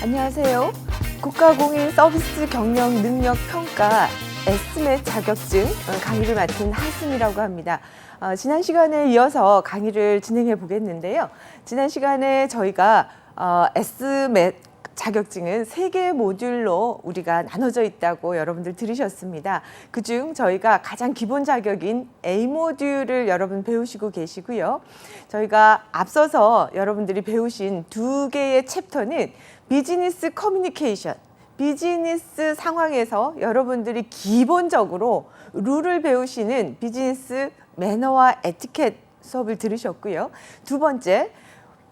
안녕하세요. 국가공인 서비스 경영 능력 평가 에스멧 자격증 강의를 맡은 한승이라고 합니다. 지난 시간에 이어서 강의를 진행해 보겠는데요. 지난 시간에 저희가 에스멧 자격증은 3개의 모듈로 우리가 나눠져 있다고 여러분들 들으셨습니다. 그중 저희가 가장 기본 자격인 A 모듈을 여러분 배우시고 계시고요. 저희가 앞서서 여러분들이 배우신 2개의 챕터는 비즈니스 커뮤니케이션, 비즈니스 상황에서 여러분들이 기본적으로 룰을 배우시는 비즈니스 매너와 에티켓 수업을 들으셨고요. 2번째,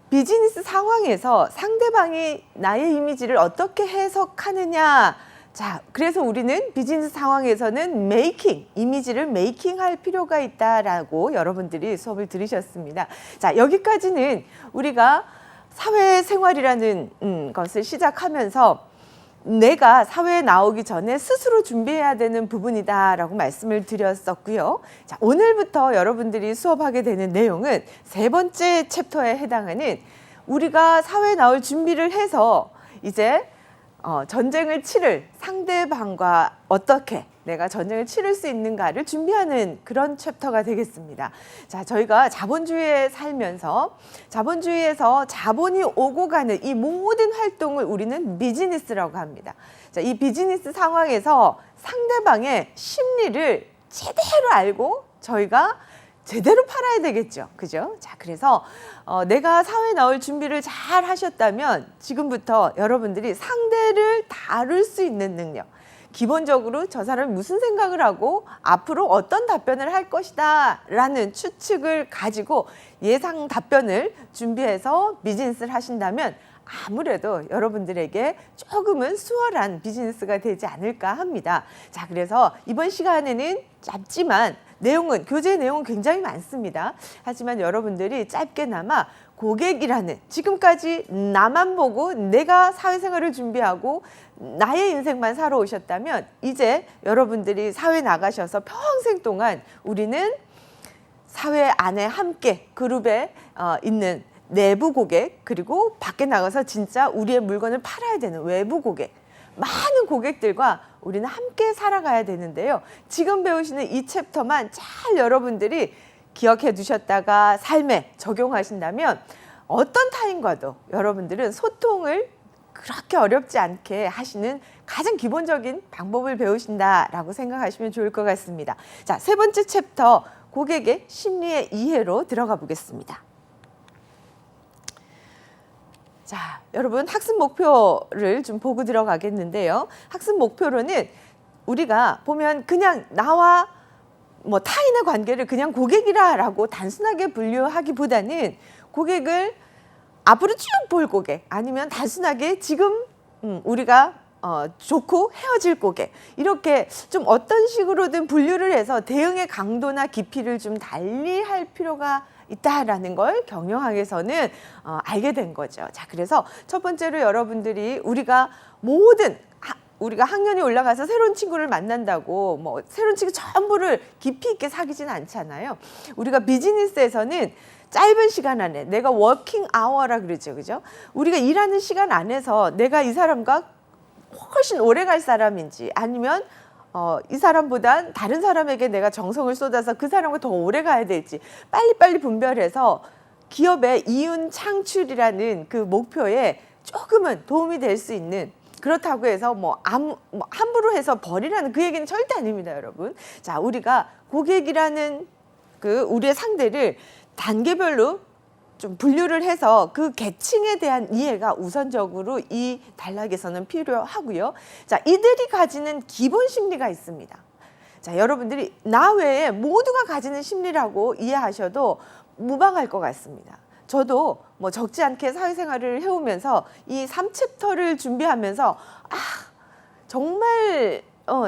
비즈니스 상황에서 상대방이 나의 이미지를 어떻게 해석하느냐. 자, 그래서 우리는 비즈니스 상황에서는 이미지를 메이킹할 필요가 있다라고 여러분들이 수업을 들으셨습니다. 자, 여기까지는 우리가 사회생활이라는 것을 시작하면서 내가 사회에 나오기 전에 스스로 준비해야 되는 부분이다라고 말씀을 드렸었고요. 자, 오늘부터 여러분들이 수업하게 되는 내용은 3번째 챕터에 해당하는 우리가 사회에 나올 준비를 해서 이제 전쟁을 치를 상대방과 어떻게 내가 전쟁을 치를 수 있는가를 준비하는 그런 챕터가 되겠습니다. 자, 저희가 자본주의에 살면서 자본주의에서 자본이 오고 가는 이 모든 활동을 우리는 비즈니스라고 합니다. 자, 이 비즈니스 상황에서 상대방의 심리를 제대로 알고 저희가 제대로 팔아야 되겠죠. 그죠? 자, 그래서 내가 사회에 나올 준비를 잘 하셨다면 지금부터 여러분들이 상대를 다룰 수 있는 능력, 기본적으로 저 사람이 무슨 생각을 하고 앞으로 어떤 답변을 할 것이다 라는 추측을 가지고 예상 답변을 준비해서 비즈니스를 하신다면 아무래도 여러분들에게 조금은 수월한 비즈니스가 되지 않을까 합니다. 자, 그래서 이번 시간에는 짧지만 교재 내용은 굉장히 많습니다. 하지만 여러분들이 짧게나마 고객이라는, 지금까지 나만 보고 내가 사회생활을 준비하고 나의 인생만 살아오셨다면 이제 여러분들이 사회 나가셔서 평생 동안 우리는 사회 안에 함께 그룹에 있는 내부 고객, 그리고 밖에 나가서 진짜 우리의 물건을 팔아야 되는 외부 고객, 많은 고객들과 우리는 함께 살아가야 되는데요. 지금 배우시는 이 챕터만 잘 여러분들이 기억해 두셨다가 삶에 적용하신다면 어떤 타인과도 여러분들은 소통을 그렇게 어렵지 않게 하시는 가장 기본적인 방법을 배우신다라고 생각하시면 좋을 것 같습니다. 자, 3번째 챕터 고객의 심리의 이해로 들어가 보겠습니다. 자, 여러분 학습 목표를 좀 보고 들어가겠는데요. 학습 목표로는 우리가 보면 그냥 나와 타인의 관계를 그냥 고객이라고 단순하게 분류하기보다는 고객을 앞으로 쭉 볼 고객, 아니면 단순하게 지금 우리가 좋고 헤어질 고객, 이렇게 좀 어떤 식으로든 분류를 해서 대응의 강도나 깊이를 좀 달리 할 필요가 있다라는 걸 경영학에서는 알게 된 거죠. 자, 그래서 첫 번째로 여러분들이 우리가 학년이 올라가서 새로운 친구를 만난다고 새로운 친구 전부를 깊이 있게 사귀진 않잖아요. 우리가 비즈니스에서는 짧은 시간 안에 내가 워킹 아워라 그러죠. 그죠? 우리가 일하는 시간 안에서 내가 이 사람과 훨씬 오래 갈 사람인지, 아니면 이 사람보단 다른 사람에게 내가 정성을 쏟아서 그 사람과 더 오래 가야 될지 빨리빨리 분별해서 기업의 이윤 창출이라는 그 목표에 조금은 도움이 될 수 있는, 그렇다고 해서 함부로 해서 버리라는 그 얘기는 절대 아닙니다, 여러분. 자, 우리가 고객이라는 우리의 상대를 단계별로 좀 분류를 해서 그 계층에 대한 이해가 우선적으로 이 단락에서는 필요하고요. 자, 이들이 가지는 기본 심리가 있습니다. 자, 여러분들이 나 외에 모두가 가지는 심리라고 이해하셔도 무방할 것 같습니다. 저도 적지 않게 사회생활을 해오면서 이 3챕터를 준비하면서 정말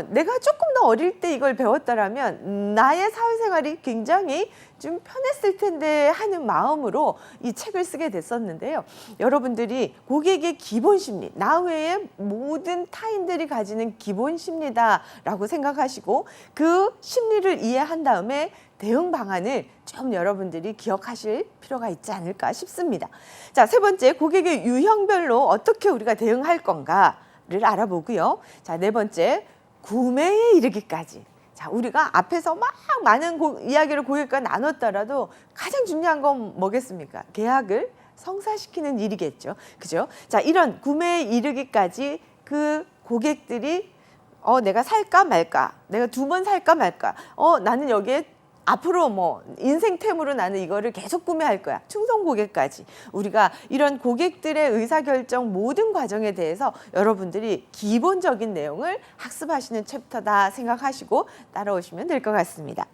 내가 조금 더 어릴 때 이걸 배웠더라면 나의 사회생활이 굉장히 좀 편했을 텐데 하는 마음으로 이 책을 쓰게 됐었는데요. 여러분들이 고객의 기본 심리, 나 외에 모든 타인들이 가지는 기본 심리다라고 생각하시고 그 심리를 이해한 다음에 대응 방안을 좀 여러분들이 기억하실 필요가 있지 않을까 싶습니다. 자, 세 번째, 고객의 유형별로 어떻게 우리가 대응할 건가를 알아보고요. 자, 네 번째, 구매에 이르기까지. 자, 우리가 앞에서 막 많은 이야기를 고객과 나눴더라도 가장 중요한 건 뭐겠습니까? 계약을 성사시키는 일이겠죠. 그죠? 자, 이런 구매에 이르기까지 그 고객들이 내가 살까 말까? 내가 2번 살까 말까? 나는 여기에 앞으로 뭐 인생템으로 나는 이거를 계속 구매할 거야. 충성 고객까지. 우리가 이런 고객들의 의사결정 모든 과정에 대해서 여러분들이 기본적인 내용을 학습하시는 챕터다 생각하시고 따라오시면 될 것 같습니다.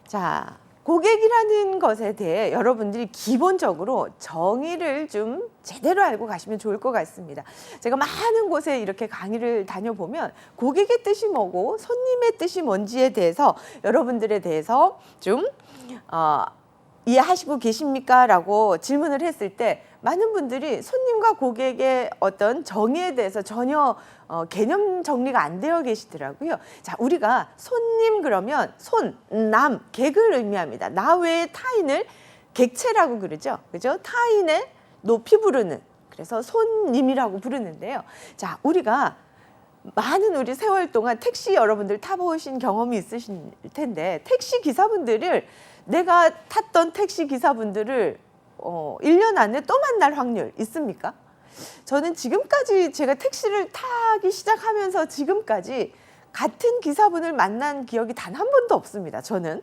자, 고객이라는 것에 대해 여러분들이 기본적으로 정의를 좀 제대로 알고 가시면 좋을 것 같습니다. 제가 많은 곳에 이렇게 강의를 다녀보면 고객의 뜻이 뭐고 손님의 뜻이 뭔지에 대해서 여러분들에 대해서 좀 이해하시고 계십니까? 라고 질문을 했을 때 많은 분들이 손님과 고객의 어떤 정의에 대해서 전혀 개념 정리가 안 되어 계시더라고요. 자, 우리가 손님 그러면 손, 남, 객을 의미합니다. 나 외의 타인을 객체라고 그러죠. 그죠? 타인의 높이 부르는, 그래서 손님이라고 부르는데요. 자, 우리가 많은 우리 세월 동안 택시 여러분들 타보신 경험이 있으실 텐데 택시 기사분들을 내가 탔던 택시 기사분들을 1년 안에 또 만날 확률 있습니까? 저는 지금까지 제가 택시를 타기 시작하면서 지금까지 같은 기사분을 만난 기억이 단 한 번도 없습니다. 저는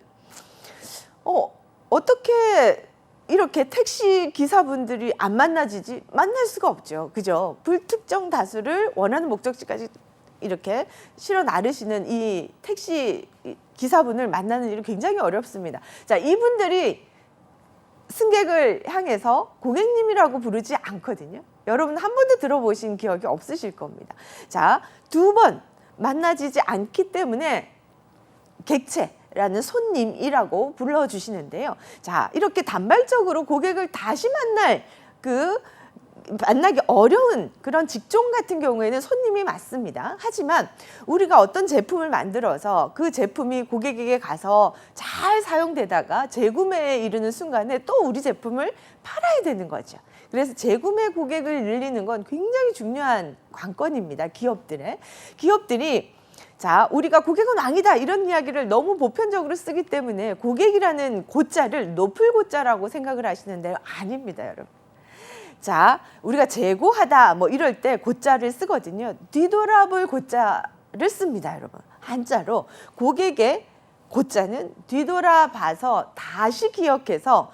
어떻게 이렇게 택시 기사분들이 안 만나지지? 만날 수가 없죠. 그죠? 불특정 다수를 원하는 목적지까지 이렇게 실어 나르시는 이 택시 기사분을 만나는 일이 굉장히 어렵습니다. 자, 이분들이 승객을 향해서 고객님이라고 부르지 않거든요. 여러분 한 번도 들어보신 기억이 없으실 겁니다. 자, 2번 만나지지 않기 때문에 객체라는 손님이라고 불러주시는데요. 자, 이렇게 단발적으로 고객을 다시 만나기 어려운 그런 직종 같은 경우에는 손님이 맞습니다. 하지만 우리가 어떤 제품을 만들어서 그 제품이 고객에게 가서 잘 사용되다가 재구매에 이르는 순간에 또 우리 제품을 팔아야 되는 거죠. 그래서 재구매 고객을 늘리는 건 굉장히 중요한 관건입니다. 기업들이 자, 우리가 고객은 왕이다 이런 이야기를 너무 보편적으로 쓰기 때문에 고객이라는 고자를 높을 고자라고 생각을 하시는데요. 아닙니다, 여러분. 자, 우리가 재고하다 뭐 이럴 때 고자를 쓰거든요. 뒤돌아볼 고자를 씁니다, 여러분. 한자로 고객의 고자는 뒤돌아봐서 다시 기억해서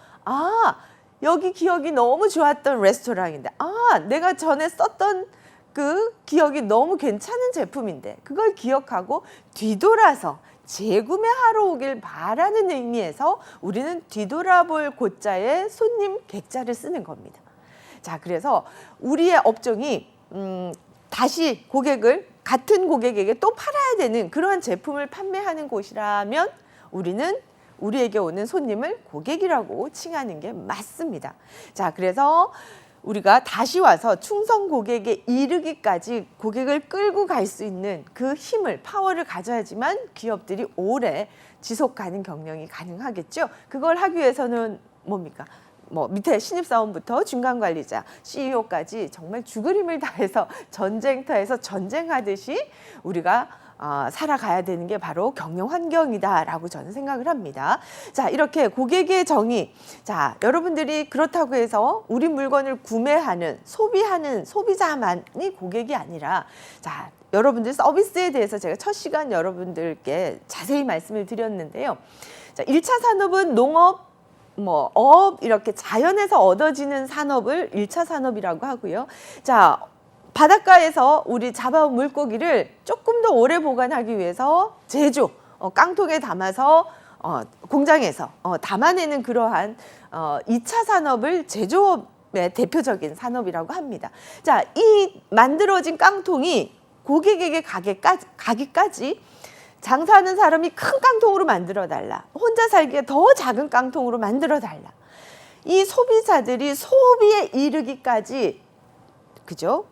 여기 기억이 너무 좋았던 레스토랑인데 내가 전에 썼던 그 기억이 너무 괜찮은 제품인데 그걸 기억하고 뒤돌아서 재구매하러 오길 바라는 의미에서 우리는 뒤돌아볼 고자에 손님 객자를 쓰는 겁니다. 자, 그래서 우리의 업종이 다시 같은 고객에게 또 팔아야 되는 그러한 제품을 판매하는 곳이라면 우리는 우리에게 오는 손님을 고객이라고 칭하는 게 맞습니다. 자, 그래서 우리가 다시 와서 충성 고객에 이르기까지 고객을 끌고 갈 수 있는 그 힘을, 파워를 가져야지만 기업들이 오래 지속가능 경영이 가능하겠죠. 그걸 하기 위해서는 뭡니까? 밑에 신입사원부터 중간관리자, CEO까지 정말 죽을 힘을 다해서 전쟁터에서 전쟁하듯이 우리가 살아가야 되는 게 바로 경영 환경이다라고 저는 생각을 합니다. 자, 이렇게 고객의 정의. 자, 여러분들이 그렇다고 해서 우리 물건을 구매하는, 소비하는 소비자만이 고객이 아니라 자, 여러분들 서비스에 대해서 제가 첫 시간 여러분들께 자세히 말씀을 드렸는데요. 자, 1차 산업은 농업, 이렇게 자연에서 얻어지는 산업을 1차 산업이라고 하고요. 자, 바닷가에서 우리 잡아온 물고기를 조금 더 오래 보관하기 위해서 제조, 깡통에 담아서 공장에서 담아내는 그러한 2차 산업을 제조업의 대표적인 산업이라고 합니다. 자, 이 만들어진 깡통이 고객에게 가기까지 장사하는 사람이 큰 깡통으로 만들어 달라. 혼자 살기에 더 작은 깡통으로 만들어 달라. 이 소비자들이 소비에 이르기까지, 그죠?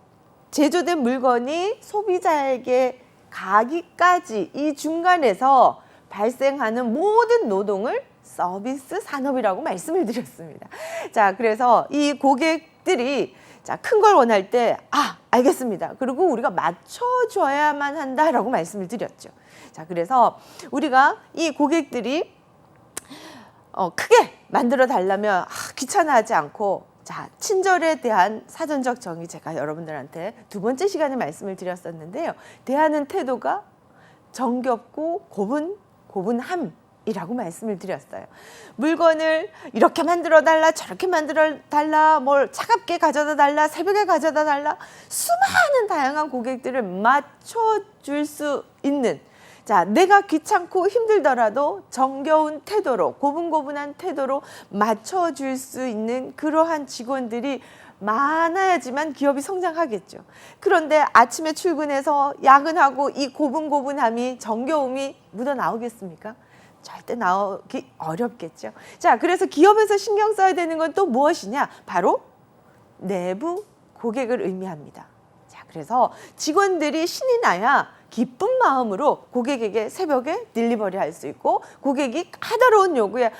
제조된 물건이 소비자에게 가기까지 이 중간에서 발생하는 모든 노동을 서비스 산업이라고 말씀을 드렸습니다. 자, 그래서 이 고객들이 큰 걸 원할 때, 알겠습니다. 그리고 우리가 맞춰줘야만 한다라고 말씀을 드렸죠. 자, 그래서 우리가 이 고객들이 크게 만들어 달라면 귀찮아하지 않고, 자, 친절에 대한 사전적 정의, 제가 여러분들한테 두 번째 시간에 말씀을 드렸었는데요. 대하는 태도가 정겹고 고분함이라고 말씀을 드렸어요. 물건을 이렇게 만들어 달라, 저렇게 만들어 달라, 뭘 차갑게 가져다 달라, 새벽에 가져다 달라, 수많은 다양한 고객들을 맞춰줄 수 있는, 자, 내가 귀찮고 힘들더라도 정겨운 태도로, 고분고분한 태도로 맞춰줄 수 있는 그러한 직원들이 많아야지만 기업이 성장하겠죠. 그런데 아침에 출근해서 야근하고 이 고분고분함이, 정겨움이 묻어 나오겠습니까? 절대 나오기 어렵겠죠. 자, 그래서 기업에서 신경 써야 되는 건 또 무엇이냐? 바로 내부 고객을 의미합니다. 자, 그래서 직원들이 신이 나야 기쁜 마음으로 고객에게 새벽에 딜리버리 할 수 있고, 고객이 까다로운 요구에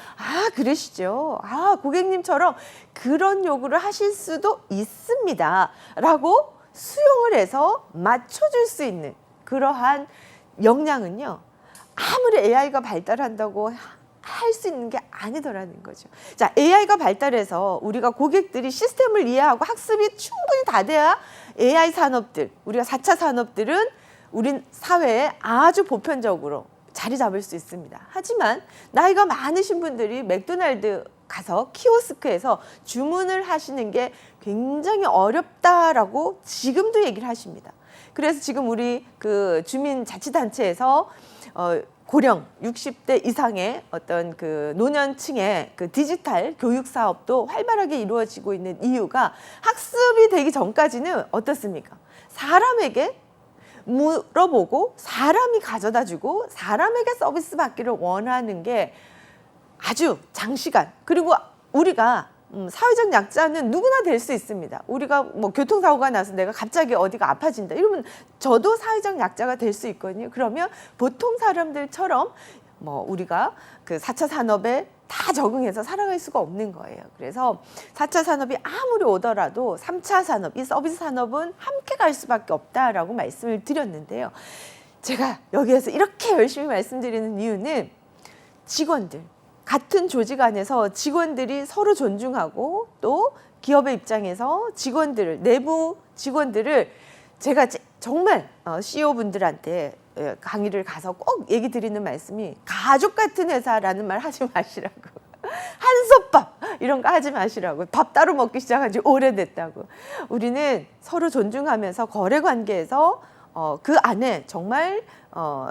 그러시죠. 고객님처럼 그런 요구를 하실 수도 있습니다 라고 수용을 해서 맞춰줄 수 있는 그러한 역량은요, 아무리 AI가 발달한다고 할 수 있는 게 아니더라는 거죠. 자, AI가 발달해서 우리가 고객들이 시스템을 이해하고 학습이 충분히 다 돼야 AI 산업들, 우리가 4차 산업들은 우리 사회에 아주 보편적으로 자리 잡을 수 있습니다. 하지만 나이가 많으신 분들이 맥도날드 가서 키오스크에서 주문을 하시는 게 굉장히 어렵다라고 지금도 얘기를 하십니다. 그래서 지금 우리 그 주민자치단체에서 고령 60대 이상의 어떤 그 노년층의 그 디지털 교육 사업도 활발하게 이루어지고 있는 이유가, 학습이 되기 전까지는 어떻습니까? 사람에게 물어보고 사람이 가져다 주고 사람에게 서비스 받기를 원하는 게 아주 장시간, 그리고 우리가 사회적 약자는 누구나 될 수 있습니다. 우리가 뭐 교통사고가 나서 내가 갑자기 어디가 아파진다 이러면 저도 사회적 약자가 될 수 있거든요. 그러면 보통 사람들처럼 뭐 우리가 그 4차 산업에 다 적응해서 살아갈 수가 없는 거예요. 그래서 4차 산업이 아무리 오더라도 3차 산업, 이 서비스 산업은 함께 갈 수밖에 없다라고 말씀을 드렸는데요. 제가 여기에서 이렇게 열심히 말씀드리는 이유는 직원들, 같은 조직 안에서 직원들이 서로 존중하고, 또 기업의 입장에서 직원들을, 내부 직원들을 제가 정말 CEO 분들한테 강의를 가서 꼭 얘기 드리는 말씀이, 가족 같은 회사라는 말 하지 마시라고. 한솥밥 이런 거 하지 마시라고. 밥 따로 먹기 시작한 지 오래됐다고. 우리는 서로 존중하면서 거래 관계에서 그 안에 정말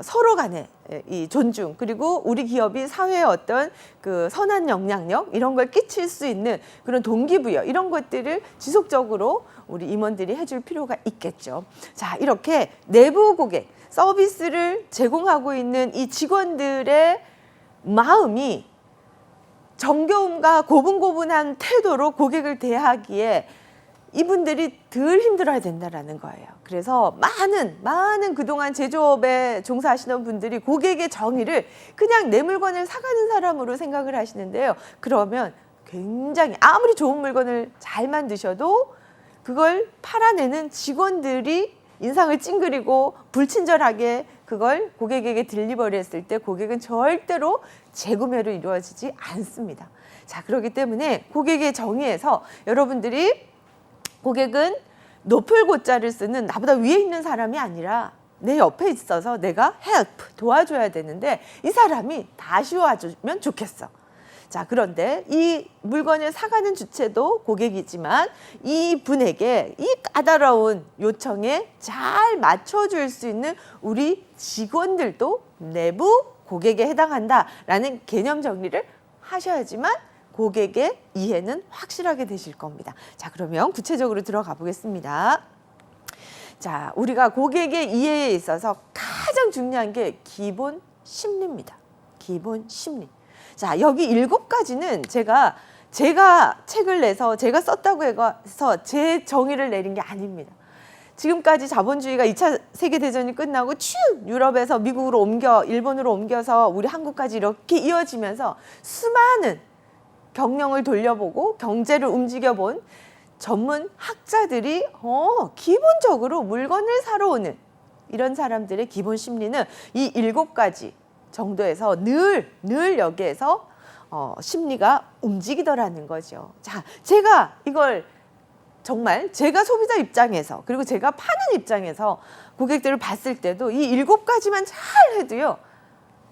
서로 간에 이 존중, 그리고 우리 기업이 사회에 어떤 그 선한 영향력 이런 걸 끼칠 수 있는 그런 동기부여, 이런 것들을 지속적으로 우리 임원들이 해줄 필요가 있겠죠. 자, 이렇게 내부 고객, 서비스를 제공하고 있는 이 직원들의 마음이 정겨움과 고분고분한 태도로 고객을 대하기에 이분들이 덜 힘들어야 된다라는 거예요. 그래서 많은 그동안 제조업에 종사하시는 분들이 고객의 정의를 그냥 내 물건을 사가는 사람으로 생각을 하시는데요. 그러면 굉장히 아무리 좋은 물건을 잘 만드셔도 그걸 팔아내는 직원들이 인상을 찡그리고 불친절하게 그걸 고객에게 딜리버리 했을 때 고객은 절대로 재구매로 이루어지지 않습니다. 자, 그렇기 때문에 고객의 정의에서 여러분들이 고객은 높을 고자를 쓰는 나보다 위에 있는 사람이 아니라 내 옆에 있어서 내가 헬프, 도와줘야 되는데 이 사람이 다시 와주면 좋겠어. 자, 그런데 이 물건을 사가는 주체도 고객이지만 이 분에게 이 까다로운 요청에 잘 맞춰줄 수 있는 우리 직원들도 내부 고객에 해당한다라는 개념 정리를 하셔야지만 고객의 이해는 확실하게 되실 겁니다. 자, 그러면 구체적으로 들어가 보겠습니다. 자, 우리가 고객의 이해에 있어서 가장 중요한 게 기본 심리입니다. 기본 심리. 자, 여기 7가지는 제가 책을 내서 제가 썼다고 해서 제 정의를 내린 게 아닙니다. 지금까지 자본주의가 2차 세계대전이 끝나고 쭉 유럽에서 미국으로 일본으로 옮겨서 우리 한국까지 이렇게 이어지면서 수많은 경영을 돌려보고 경제를 움직여본 전문 학자들이 기본적으로 물건을 사러 오는 이런 사람들의 기본 심리는 이 7가지 정도에서 늘 여기에서 심리가 움직이더라는 거죠. 자, 제가 이걸 정말 제가 소비자 입장에서 그리고 제가 파는 입장에서 고객들을 봤을 때도 이 7가지만 잘 해도요,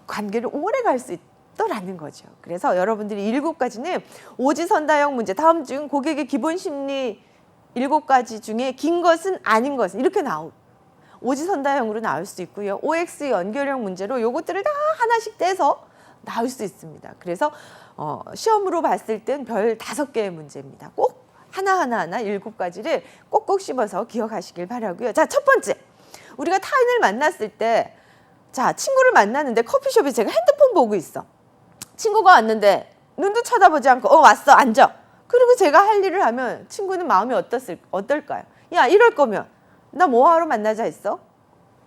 관계를 오래 갈 수 있더라는 거죠. 그래서 여러분들이 7가지는 오지선다형 문제, 다음 중 고객의 기본 심리 7가지 중에 긴 것은 아닌 것은 이렇게 오지선다형으로 나올 수 있고요. OX 연결형 문제로 요것들을 다 하나씩 떼서 나올 수 있습니다. 그래서 시험으로 봤을 땐 별 5개의 문제입니다. 꼭 하나하나 7가지를 꼭꼭 씹어서 기억하시길 바라고요. 자, 첫 번째. 우리가 타인을 만났을 때, 자, 친구를 만났는데 커피숍에 제가 핸드폰 보고 있어. 친구가 왔는데 눈도 쳐다보지 않고 왔어, 앉아. 그리고 제가 할 일을 하면 친구는 마음이 어떨까요? 야, 이럴 거면 나 뭐하러 만나자 했어?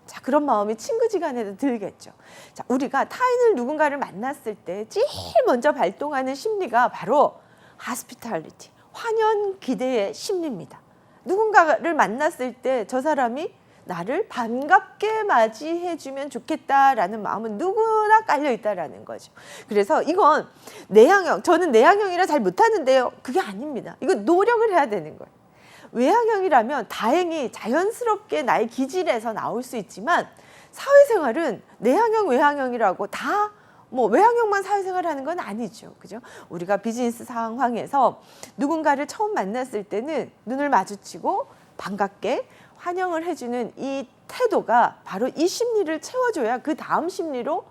자, 그런 마음이 친구지간에도 들겠죠. 자, 우리가 타인을 누군가를 만났을 때 제일 먼저 발동하는 심리가 바로 hospitality, 환연 기대의 심리입니다. 누군가를 만났을 때 저 사람이 나를 반갑게 맞이해주면 좋겠다라는 마음은 누구나 깔려 있다라는 거죠. 그래서 이건 내향형, 저는 내향형이라 잘 못하는데요. 그게 아닙니다. 이거 노력을 해야 되는 거예요. 외향형이라면 다행히 자연스럽게 나의 기질에서 나올 수 있지만 사회생활은 내향형, 외향형이라고 다 외향형만 사회생활하는 건 아니죠. 그죠? 우리가 비즈니스 상황에서 누군가를 처음 만났을 때는 눈을 마주치고 반갑게 환영을 해주는 이 태도가 바로 이 심리를 채워줘야 그 다음 심리로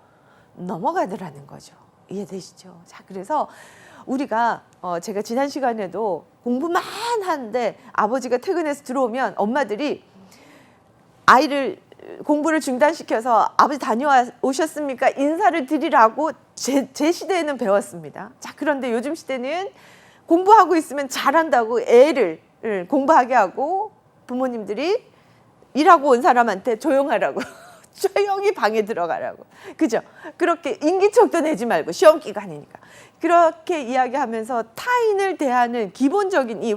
넘어가더라는 거죠. 이해되시죠? 자, 그래서 우리가 제가 지난 시간에도 공부만 하는데 아버지가 퇴근해서 들어오면 엄마들이 아이를 공부를 중단시켜서 아버지 다녀오셨습니까? 인사를 드리라고 제 시대에는 배웠습니다. 자, 그런데 요즘 시대는 공부하고 있으면 잘한다고 애를 공부하게 하고 부모님들이 일하고 온 사람한테 조용하라고 조용히 방에 들어가라고. 그죠? 그렇게 인기척도 내지 말고 시험 기간이니까. 그렇게 이야기하면서 타인을 대하는 기본적인 이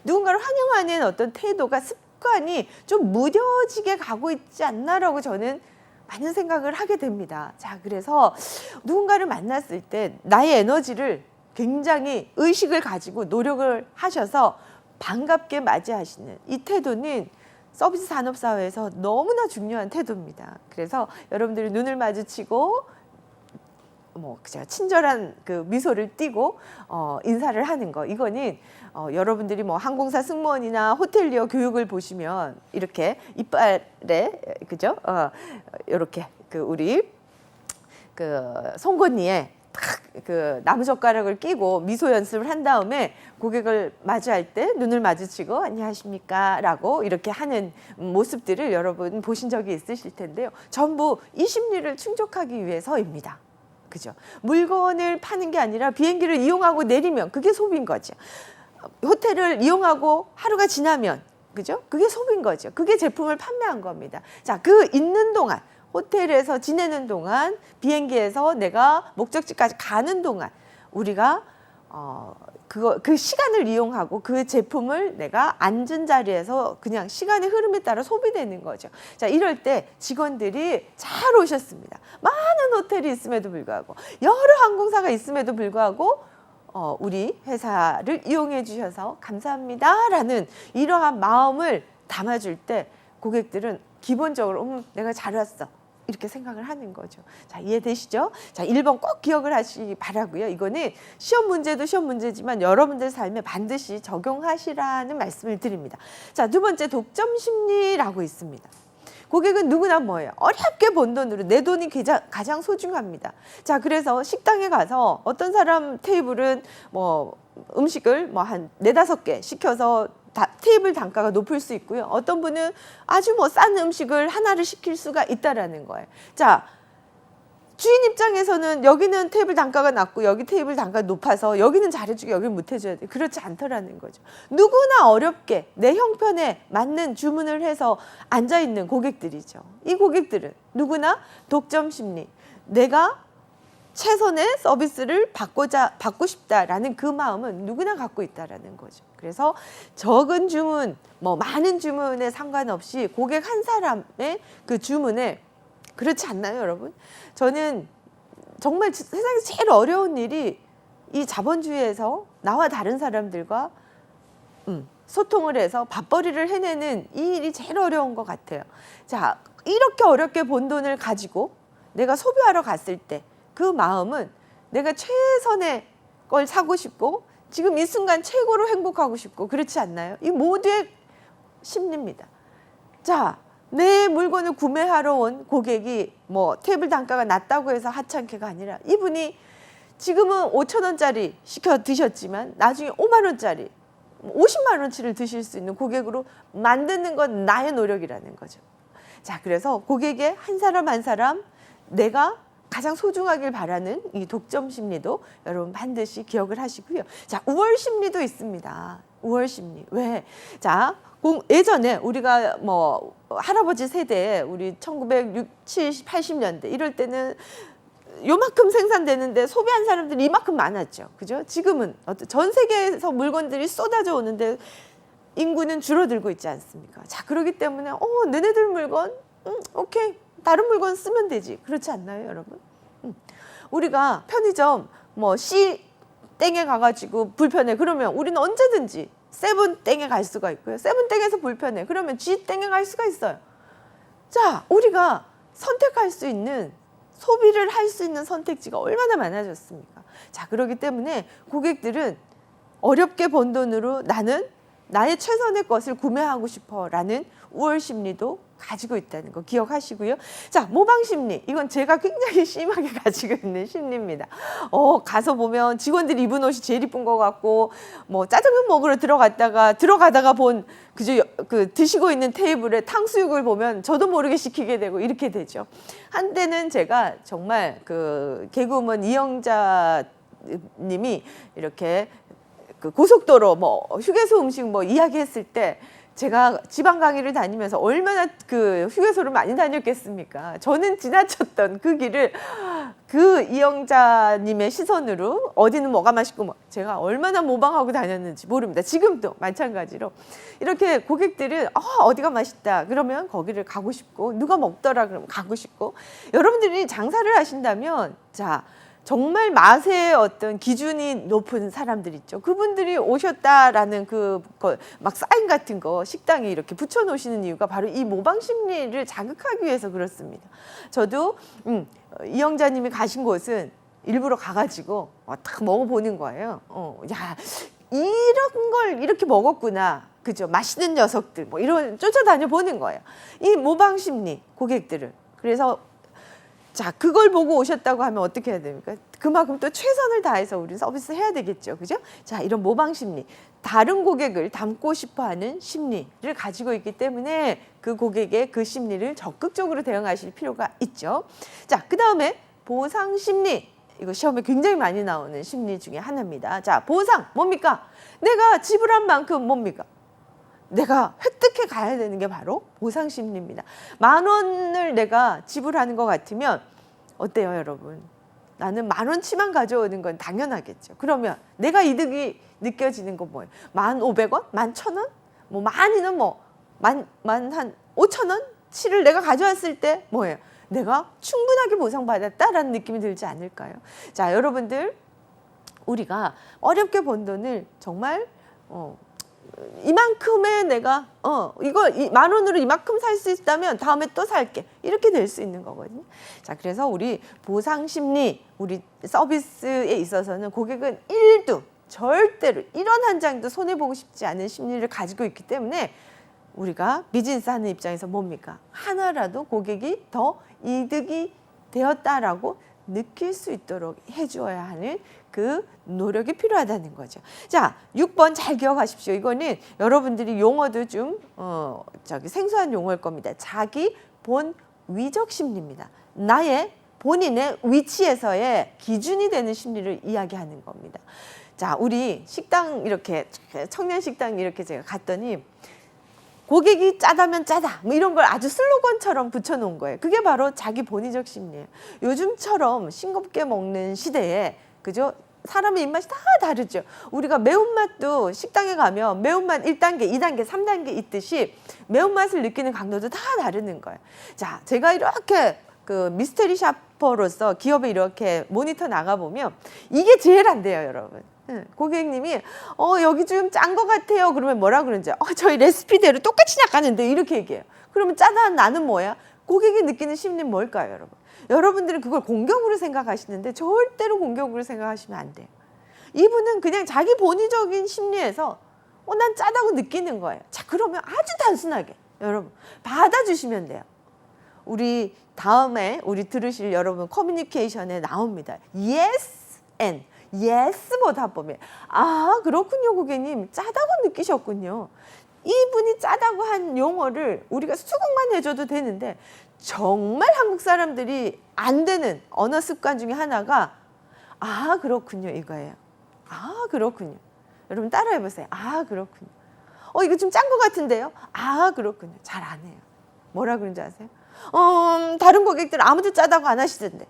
누군가를 환영하는 어떤 태도가 습관이 좀 무뎌지게 가고 있지 않나라고 저는 많은 생각을 하게 됩니다. 자, 그래서 누군가를 만났을 때 나의 에너지를 굉장히 의식을 가지고 노력을 하셔서 반갑게 맞이하시는 이 태도는 서비스 산업사회에서 너무나 중요한 태도입니다. 그래서 여러분들이 눈을 마주치고 친절한 그 미소를 띠고 인사를 하는 거, 이거는 여러분들이 항공사 승무원이나 호텔리어 교육을 보시면 이렇게 이빨에 그죠? 이렇게 우리 송곳니에 딱 나무젓가락을 끼고 미소 연습을 한 다음에 고객을 마주할 때 눈을 마주치고 안녕하십니까 라고 이렇게 하는 모습들을 여러분 보신 적이 있으실 텐데요. 전부 이 심리를 충족하기 위해서입니다. 그죠? 물건을 파는 게 아니라 비행기를 이용하고 내리면 그게 소비인 거죠. 호텔을 이용하고 하루가 지나면 그죠? 그게 소비인 거죠. 그게 제품을 판매한 겁니다. 자, 있는 동안 호텔에서 지내는 동안 비행기에서 내가 목적지까지 가는 동안 우리가 그 시간을 이용하고 그 제품을 내가 앉은 자리에서 그냥 시간의 흐름에 따라 소비되는 거죠. 자, 이럴 때 직원들이 잘 오셨습니다. 많은 호텔이 있음에도 불구하고 여러 항공사가 있음에도 불구하고 우리 회사를 이용해 주셔서 감사합니다라는 이러한 마음을 담아줄 때 고객들은 기본적으로 내가 잘 왔어 이렇게 생각을 하는 거죠. 자, 이해되시죠? 자, 1번 꼭 기억을 하시기 바라고요. 이거는 시험 문제도 시험 문제지만 여러분들 삶에 반드시 적용하시라는 말씀을 드립니다. 자, 2번째 독점 심리라고 있습니다. 고객은 누구나 뭐예요? 어렵게 번 돈으로 내 돈이 가장 소중합니다. 자, 그래서 식당에 가서 어떤 사람 테이블은 음식을 한 4-5개 시켜서 테이블 단가가 높을 수 있고요. 어떤 분은 아주 뭐 싼 음식을 하나를 시킬 수가 있다라는 거예요. 자, 주인 입장에서는 여기는 테이블 단가가 낮고 여기 테이블 단가가 높아서 여기는 잘해주고 여기는 못해줘야 돼. 그렇지 않더라는 거죠. 누구나 어렵게 내 형편에 맞는 주문을 해서 앉아있는 고객들이죠. 이 고객들은 누구나 독점 심리, 내가 최선의 서비스를 받고 싶다라는 그 마음은 누구나 갖고 있다라는 거죠. 그래서 적은 주문, 뭐 많은 주문에 상관없이 고객 한 사람의 그 주문에, 그렇지 않나요, 여러분? 저는 정말 세상에서 제일 어려운 일이 이 자본주의에서 나와 다른 사람들과 소통을 해서 밥벌이를 해내는 이 일이 제일 어려운 것 같아요. 자, 이렇게 어렵게 번 돈을 가지고 내가 소비하러 갔을 때 그 마음은 내가 최선의 걸 사고 싶고 지금 이 순간 최고로 행복하고 싶고, 그렇지 않나요? 이 모두의 심리입니다. 자, 내 물건을 구매하러 온 고객이 뭐 테이블 단가가 낮다고 해서 하찮게가 아니라 이분이 지금은 5,000원짜리 시켜 드셨지만 나중에 5만 원짜리, 50만 원치를 드실 수 있는 고객으로 만드는 건 나의 노력이라는 거죠. 자, 그래서 고객의 한 사람 한 사람 내가 가장 소중하길 바라는 이 독점 심리도 여러분 반드시 기억을 하시고요. 자, 우월 심리도 있습니다. 우월 심리. 왜? 자, 예전에 우리가 뭐 할아버지 세대, 우리 1960, 70, 80년대 이럴 때는 요만큼 생산되는데 소비한 사람들이 이만큼 많았죠. 그죠? 지금은 전 세계에서 물건들이 쏟아져 오는데 인구는 줄어들고 있지 않습니까? 자, 그렇기 때문에 너네들 물건 오케이, 다른 물건 쓰면 되지. 그렇지 않나요, 여러분? 우리가 편의점 뭐 C 땡에 가가지고 불편해 그러면 우리는 언제든지 세븐 땡에 갈 수가 있고요. 세븐 땡에서 불편해 그러면 G 땡에 갈 수가 있어요. 자, 우리가 선택할 수 있는, 소비를 할 수 있는 선택지가 얼마나 많아졌습니까? 자, 그렇기 때문에 고객들은 어렵게 번 돈으로 나는 나의 최선의 것을 구매하고 싶어라는 우월 심리도 가지고 있다는 거 기억하시고요. 자, 모방 심리. 이건 제가 굉장히 심하게 가지고 있는 심리입니다. 가서 보면 직원들이 입은 옷이 제일 이쁜 것 같고, 뭐 짜장면 먹으러 들어가다가 본 그 드시고 있는 테이블에 탕수육을 보면 저도 모르게 시키게 되고 이렇게 되죠. 한때는 제가 정말 그 개그우먼 이영자 님이 이렇게 그 고속도로 뭐 휴게소 음식 뭐 이야기했을 때 제가 지방 강의를 다니면서 얼마나 그 휴게소를 많이 다녔겠습니까? 저는 지나쳤던 그 길을 그 이영자님의 시선으로 어디는 뭐가 맛있고 뭐 제가 얼마나 모방하고 다녔는지 모릅니다. 지금도 마찬가지로 이렇게 고객들은 어디가 맛있다 그러면 거기를 가고 싶고, 누가 먹더라 그러면 가고 싶고, 여러분들이 장사를 하신다면 자, 정말 맛의 어떤 기준이 높은 사람들 있죠. 그분들이 오셨다라는 막 사인 같은 거 식당에 이렇게 붙여 놓으시는 이유가 바로 이 모방 심리를 자극하기 위해서 그렇습니다. 저도 이영자님이 가신 곳은 일부러 가가지고 딱 먹어보는 거예요. 야, 이런 걸 이렇게 먹었구나. 그죠? 맛있는 녀석들 뭐 이런 쫓아다녀 보는 거예요. 이 모방 심리 고객들을. 그래서 자, 그걸 보고 오셨다고 하면 어떻게 해야 됩니까? 그만큼 또 최선을 다해서 우리 서비스 해야 되겠죠. 그죠? 자, 이런 모방 심리, 다른 고객을 닮고 싶어 하는 심리를 가지고 있기 때문에 그 고객의 그 심리를 적극적으로 대응하실 필요가 있죠. 자, 그 다음에 보상 심리. 이거 시험에 굉장히 많이 나오는 심리 중에 하나입니다. 자, 보상 뭡니까? 내가 지불한 만큼 뭡니까? 내가 획득해 가야 되는 게 바로 보상 심리입니다. 10,000원을 내가 지불하는 것 같으면 어때요, 여러분? 나는 10,000원치만 가져오는 건 당연하겠죠. 그러면 내가 이득이 느껴지는 건 뭐예요? 1,500원? 11,000원? 뭐 많이는 뭐 한 5,000원치를 내가 가져왔을 때 뭐예요? 내가 충분하게 보상받았다라는 느낌이 들지 않을까요? 자, 여러분들, 우리가 어렵게 번 돈을 정말 이만큼의 내가 이거 10,000원으로 이만큼 살 수 있다면 다음에 또 살게, 이렇게 될 수 있는 거거든요. 자, 그래서 우리 보상 심리, 우리 서비스에 있어서는 고객은 1도 절대로 1원 한 장도 손해 보고 싶지 않은 심리를 가지고 있기 때문에 우리가 비즈니스 하는 입장에서 뭡니까? 하나라도 고객이 더 이득이 되었다라고 느낄 수 있도록 해주어야 하는 그 노력이 필요하다는 거죠. 자, 6번 잘 기억하십시오. 이거는 여러분들이 용어도 좀 생소한 용어일 겁니다. 자기 본 위적 심리입니다. 나의 본인의 위치에서의 기준이 되는 심리를 이야기하는 겁니다. 자, 우리 식당 이렇게 청년 식당 이렇게 제가 갔더니 고객이 짜다면 짜다 뭐 이런 걸 아주 슬로건처럼 붙여놓은 거예요. 그게 바로 자기 본의적 심리예요. 요즘처럼 싱겁게 먹는 시대에 그죠? 사람의 입맛이 다 다르죠. 우리가 매운맛도 식당에 가면 매운맛 1단계, 2단계, 3단계 있듯이 매운맛을 느끼는 강도도 다 다르는 거예요. 자, 제가 이렇게 그 미스테리 샤퍼로서 기업에 이렇게 모니터 나가보면 이게 제일 안 돼요, 여러분. 고객님이 여기 좀 짠 것 같아요. 그러면 뭐라 그러는지 저희 레시피대로 똑같이 나가는데 이렇게 얘기해요. 그러면 짜다 나는 뭐야? 고객이 느끼는 심리는 뭘까요, 여러분? 여러분들은 그걸 공격으로 생각하시는데 절대로 공격으로 생각하시면 안 돼요. 이분은 그냥 자기 본의적인 심리에서 난 짜다고 느끼는 거예요. 자, 그러면 아주 단순하게 여러분 받아주시면 돼요. 우리 다음에 우리 들으실 여러분 커뮤니케이션에 나옵니다. Yes and Yes보다 보면 그렇군요, 고객님. 짜다고 느끼셨군요. 이분이 짜다고 한 용어를 우리가 수긍만 해줘도 되는데 정말 한국 사람들이 안 되는 언어 습관 중에 하나가 그렇군요 이거예요. 그렇군요. 여러분 따라해보세요. 그렇군요. 이거 좀 짠 것 같은데요. 그렇군요. 잘 안 해요. 뭐라 그런지 아세요? 다른 고객들 아무도 짜다고 안 하시던데.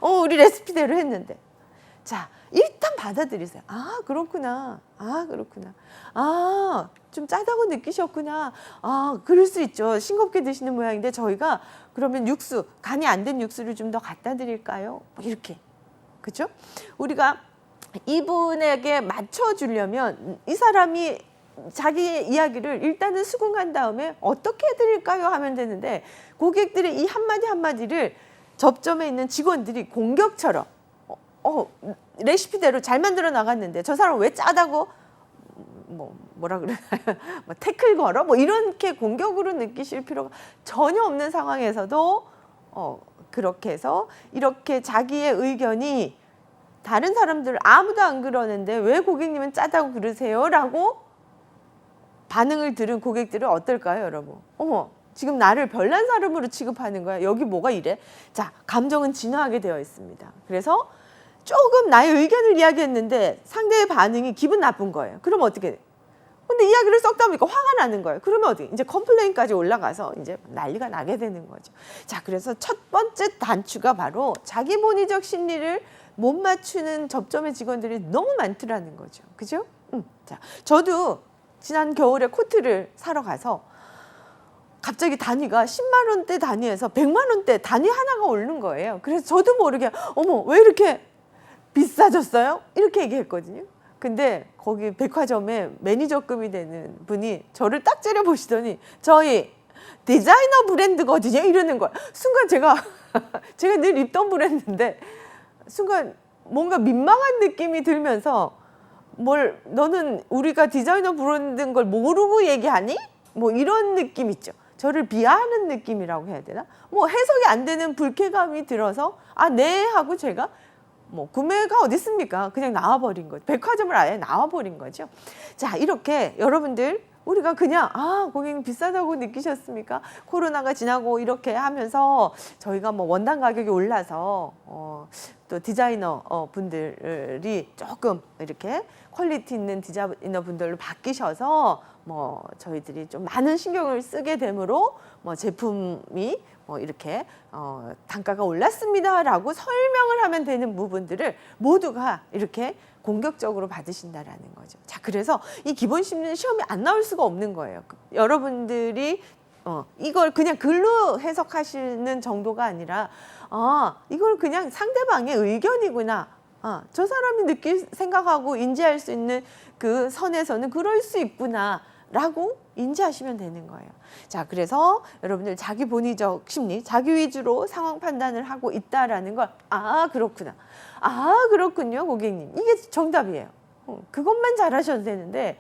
우리 레시피대로 했는데. 자, 일단 받아들이세요. 그렇구나. 그렇구나. 좀 짜다고 느끼셨구나. 그럴 수 있죠. 싱겁게 드시는 모양인데 저희가 그러면 육수, 간이 안 된 육수를 좀 더 갖다 드릴까요? 이렇게. 그죠? 우리가 이분에게 맞춰주려면 이 사람이 자기 이야기를 일단은 수긍한 다음에 어떻게 해드릴까요? 하면 되는데 고객들의 이 한마디 한마디를 접점에 있는 직원들이 공격처럼 레시피대로 잘 만들어 나갔는데 저 사람 왜 짜다고 뭐라 그러나요? 태클 걸어? 이렇게 공격으로 느끼실 필요가 전혀 없는 상황에서도 그렇게 해서 이렇게 자기의 의견이 다른 사람들 아무도 안 그러는데 왜 고객님은 짜다고 그러세요? 라고 반응을 들은 고객들은 어떨까요, 여러분? 지금 나를 별난 사람으로 취급하는 거야. 여기 뭐가 이래? 자, 감정은 진화하게 되어 있습니다. 그래서 조금 나의 의견을 이야기했는데 상대의 반응이 기분 나쁜 거예요. 그럼 어떻게 돼? 근데 이야기를 썩다 보니까 화가 나는 거예요. 그러면 어떻게? 이제 컴플레인까지 올라가서 이제 난리가 나게 되는 거죠. 자, 그래서 첫 번째 단추가 바로 자기 본의적 심리를 못 맞추는 접점의 직원들이 너무 많더라는 거죠. 그죠? 자, 저도 지난 겨울에 코트를 사러 가서 갑자기 단위가 10만 원대 단위에서 100만 원대 단위 하나가 오르는 거예요. 그래서 저도 모르게 왜 이렇게 비싸졌어요? 이렇게 얘기했거든요. 근데 거기 백화점에 매니저급이 되는 분이 저를 딱 째려보시더니 저희 디자이너 브랜드거든요 이러는 거예요. 순간 제가 늘 입던 브랜드인데 순간 뭔가 민망한 느낌이 들면서 너는 우리가 디자이너 브랜드인 걸 모르고 얘기하니? 이런 느낌 있죠. 저를 비하하는 느낌이라고 해야 되나? 해석이 안 되는 불쾌감이 들어서 네 하고 제가 구매가 어디 있습니까? 그냥 나와버린 거죠. 백화점을 아예 나와버린 거죠. 자, 이렇게 여러분들 우리가 그냥 고객님 비싸다고 느끼셨습니까? 코로나가 지나고 이렇게 하면서 저희가 원단 가격이 올라서 또 디자이너 분들이 조금 이렇게 퀄리티 있는 디자이너 분들로 바뀌셔서 저희들이 좀 많은 신경을 쓰게 되므로 제품이 이렇게 단가가 올랐습니다라고 설명을 하면 되는 부분들을 모두가 이렇게 공격적으로 받으신다라는 거죠. 자, 그래서 이 기본 심리는 시험에 안 나올 수가 없는 거예요. 여러분들이 이걸 그냥 글로 해석하시는 정도가 아니라 이걸 그냥 상대방의 의견이구나. 저 사람이 생각하고 인지할 수 있는 그 선에서는 그럴 수 있구나. 라고 인지하시면 되는 거예요. 자, 그래서 여러분들 자기 본의적 심리, 자기 위주로 상황 판단을 하고 있다라는 걸 그렇구나. 그렇군요, 고객님. 이게 정답이에요. 그것만 잘하셔도 되는데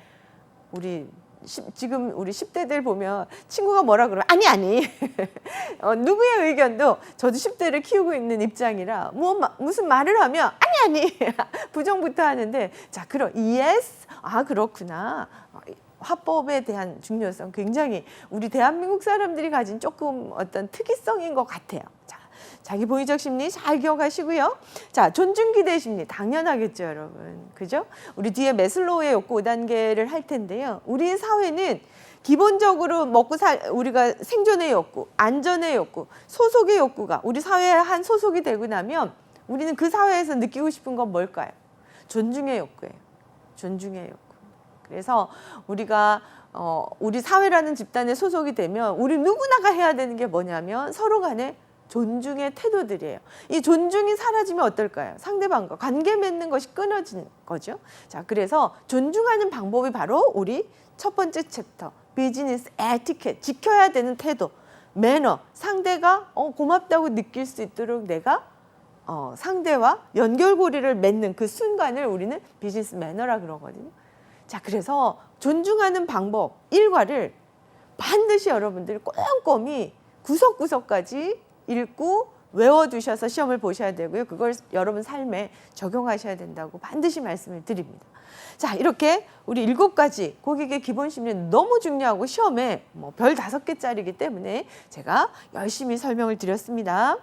우리 지금 우리 10대들 보면 친구가 뭐라 그러면 아니 누구의 의견도 저도 10대를 키우고 있는 입장이라 무슨 말을 하면 아니 부정부터 하는데 자 그럼 yes 그렇구나. 화법에 대한 중요성 굉장히 우리 대한민국 사람들이 가진 조금 어떤 특이성인 것 같아요. 자, 자기 보위적 심리 잘 기억하시고요. 자, 존중 기대 심리 당연하겠죠, 여러분. 그죠? 우리 뒤에 매슬로우의 욕구 5단계를 할 텐데요. 우리 사회는 기본적으로 우리가 생존의 욕구, 안전의 욕구, 소속의 욕구가 우리 사회에 한 소속이 되고 나면 우리는 그 사회에서 느끼고 싶은 건 뭘까요? 존중의 욕구예요. 존중의 욕구. 그래서 우리가 우리 사회라는 집단에 소속이 되면 우리 누구나가 해야 되는 게 뭐냐면 서로 간에 존중의 태도들이에요. 이 존중이 사라지면 어떨까요? 상대방과 관계 맺는 것이 끊어진 거죠. 자, 그래서 존중하는 방법이 바로 우리 첫 번째 챕터 비즈니스 에티켓 지켜야 되는 태도, 매너, 상대가 고맙다고 느낄 수 있도록 내가 상대와 연결고리를 맺는 그 순간을 우리는 비즈니스 매너라 그러거든요. 자, 그래서 존중하는 방법 일과를 반드시 여러분들이 꼼꼼히 구석구석까지 읽고 외워두셔서 시험을 보셔야 되고요. 그걸 여러분 삶에 적용하셔야 된다고 반드시 말씀을 드립니다. 자, 이렇게 우리 7가지 고객의 기본 심리는 너무 중요하고 시험에 별 5개짜리이기 때문에 제가 열심히 설명을 드렸습니다.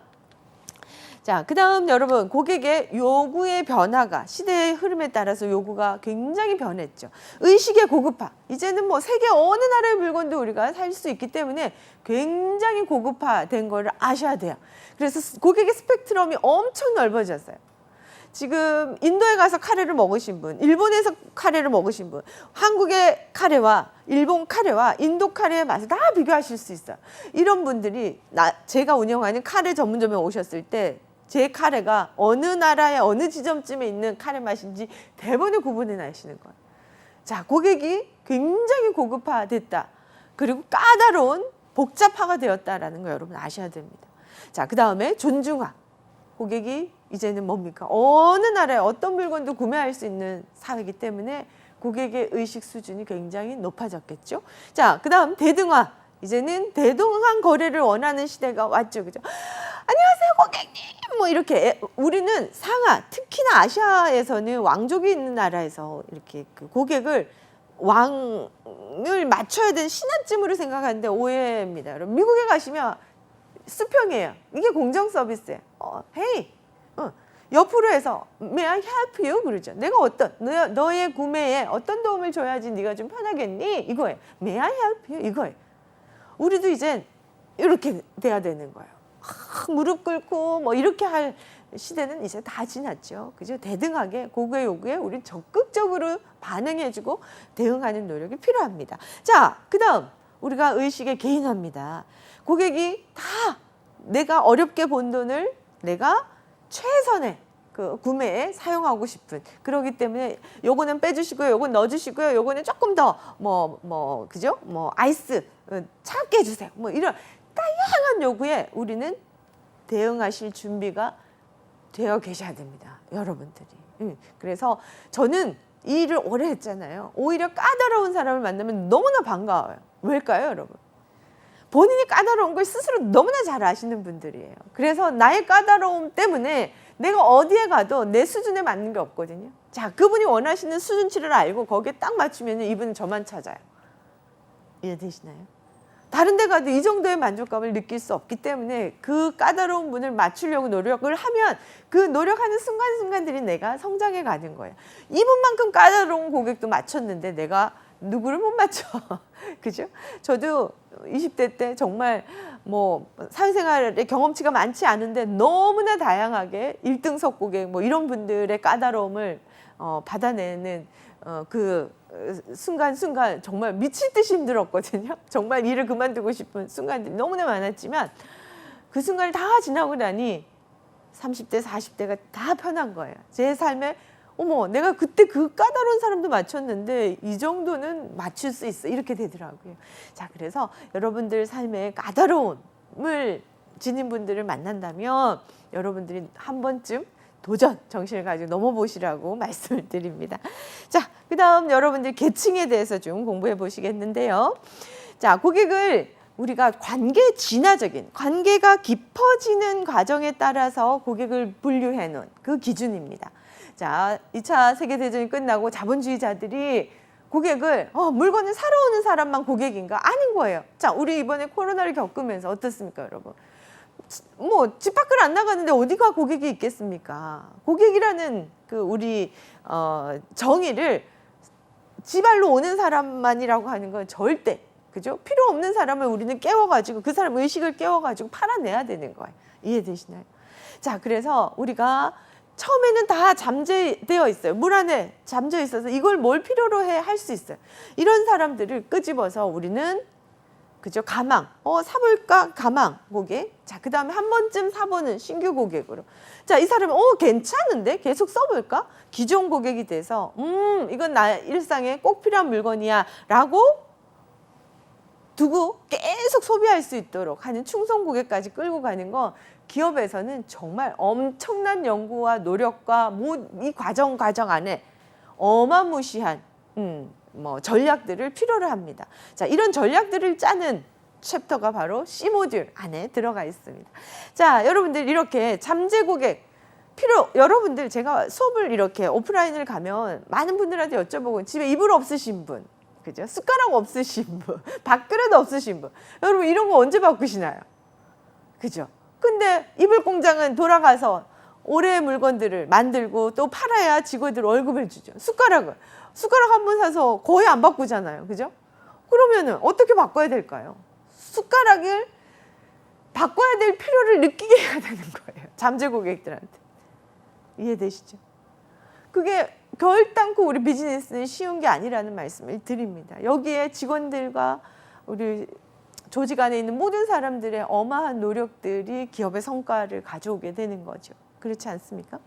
자, 그 다음 여러분 고객의 요구의 변화가 시대의 흐름에 따라서 요구가 굉장히 변했죠. 의식의 고급화. 이제는 세계 어느 나라의 물건도 우리가 살 수 있기 때문에 굉장히 고급화된 거를 아셔야 돼요. 그래서 고객의 스펙트럼이 엄청 넓어졌어요. 지금 인도에 가서 카레를 먹으신 분, 일본에서 카레를 먹으신 분, 한국의 카레와 일본 카레와 인도 카레의 맛을 다 비교하실 수 있어요. 이런 분들이 제가 운영하는 카레 전문점에 오셨을 때 제 카레가 어느 나라의 어느 지점쯤에 있는 카레 맛인지 대부분의 구분이 나시는 거예요. 자, 고객이 굉장히 고급화됐다. 그리고 까다로운 복잡화가 되었다라는 거 여러분 아셔야 됩니다. 자, 그 다음에 존중화. 고객이 이제는 뭡니까? 어느 나라에 어떤 물건도 구매할 수 있는 사회이기 때문에 고객의 의식 수준이 굉장히 높아졌겠죠. 자, 그 다음 대등화. 이제는 대등한 거래를 원하는 시대가 왔죠. 그죠? 안녕하세요, 고객님. 이렇게 우리는 특히나 아시아에서는 왕족이 있는 나라에서 이렇게 그 고객을 왕을 맞춰야 되는 신하쯤으로 생각하는데 오해입니다. 여러분, 미국에 가시면 수평이에요. 이게 공정 서비스예요. 헤이, 옆으로 해서 May I help you? 그러죠. 내가 너의 구매에 어떤 도움을 줘야지 네가 좀 편하겠니? 이거예요. May I help you? 이거예요. 우리도 이젠 이렇게 돼야 되는 거예요. 무릎 꿇고 이렇게 할 시대는 이제 다 지났죠. 그죠? 대등하게 고객의 요구에 우리 적극적으로 반응해주고 대응하는 노력이 필요합니다. 자, 그 다음 우리가 의식의 개인화입니다. 고객이 다 내가 어렵게 번 돈을 내가 최선의 그 구매에 사용하고 싶은 그러기 때문에 요거는 빼주시고요, 요건 넣어주시고요, 요거는 조금 더 그죠? 아이스 차갑게 해주세요. 이런 다양한 요구에 우리는 대응하실 준비가 되어 계셔야 됩니다, 여러분들이. 그래서 저는 이 일을 오래 했잖아요. 오히려 까다로운 사람을 만나면 너무나 반가워요. 왜일까요, 여러분? 본인이 까다로운 걸 스스로 너무나 잘 아시는 분들이에요. 그래서 나의 까다로움 때문에 내가 어디에 가도 내 수준에 맞는 게 없거든요. 자, 그분이 원하시는 수준치를 알고 거기에 딱 맞추면 이분은 저만 찾아요. 이해되시나요? 다른 데 가도 이 정도의 만족감을 느낄 수 없기 때문에 그 까다로운 분을 맞추려고 노력을 하면 그 노력하는 순간순간들이 내가 성장해 가는 거예요. 이분만큼 까다로운 고객도 맞췄는데 내가 누구를 못 맞춰. 그죠? 저도 20대 때 정말 사회생활의 경험치가 많지 않은데 너무나 다양하게 1등석 고객 이런 분들의 까다로움을 받아내는 그 순간 정말 미칠 듯이 힘들었거든요. 정말 일을 그만두고 싶은 순간들이 너무나 많았지만 그 순간을 다 지나고 나니 30대, 40대가 다 편한 거예요. 제 삶에 내가 그때 그 까다로운 사람도 맞췄는데 이 정도는 맞출 수 있어. 이렇게 되더라고요. 자, 그래서 여러분들 삶에 까다로움을 지닌 분들을 만난다면 여러분들이 한 번쯤 도전 정신을 가지고 넘어보시라고 말씀을 드립니다. 자, 그다음 여러분들 계층에 대해서 좀 공부해 보시겠는데요. 자, 고객을 우리가 관계 진화적인 관계가 깊어지는 과정에 따라서 고객을 분류해 놓은 그 기준입니다. 자, 2차 세계대전이 끝나고 자본주의자들이 고객을 물건을 사러 오는 사람만 고객인가? 아닌 거예요. 자, 우리 이번에 코로나를 겪으면서 어떻습니까, 여러분? 뭐 집 밖을 안 나가는데 어디가 고객이 있겠습니까? 고객이라는 그 우리 정의를 지발로 오는 사람만이라고 하는 건 절대, 그죠? 필요 없는 사람을 우리는 깨워가지고 그 사람 의식을 깨워가지고 팔아내야 되는 거예요. 이해되시나요? 자, 그래서 우리가 처음에는 다 잠재되어 있어요. 물 안에 잠져 있어서 이걸 뭘 필요로 해 할 수 있어요. 이런 사람들을 끄집어서 우리는, 그죠? 가망. 사볼까? 가망 고객. 자, 그 다음에 한 번쯤 사보는 신규 고객으로. 자, 이 사람은, 괜찮은데? 계속 써볼까? 기존 고객이 돼서, 이건 나 일상에 꼭 필요한 물건이야. 라고 두고 계속 소비할 수 있도록 하는 충성 고객까지 끌고 가는 건 기업에서는 정말 엄청난 연구와 노력과 이 과정 안에 어마무시한, 전략들을 필요로 합니다. 자, 이런 전략들을 짜는 챕터가 바로 C 모듈 안에 들어가 있습니다. 자, 여러분들 이렇게 잠재 고객 여러분들 제가 수업을 이렇게 오프라인을 가면 많은 분들한테 여쭤보고 집에 이불 없으신 분, 그죠? 숟가락 없으신 분, 밥그릇 없으신 분, 여러분 이런 거 언제 바꾸시나요? 그죠? 근데 이불 공장은 돌아가서 올해의 물건들을 만들고 또 팔아야 직원들 월급을 주죠. 숟가락 한 번 사서 거의 안 바꾸잖아요. 그죠? 그러면은 어떻게 바꿔야 될까요? 숟가락을 바꿔야 될 필요를 느끼게 해야 되는 거예요. 잠재 고객들한테. 이해되시죠? 그게 결단코 우리 비즈니스는 쉬운 게 아니라는 말씀을 드립니다. 여기에 직원들과 우리 조직 안에 있는 모든 사람들의 어마한 노력들이 기업의 성과를 가져오게 되는 거죠. 그렇지 않습니까?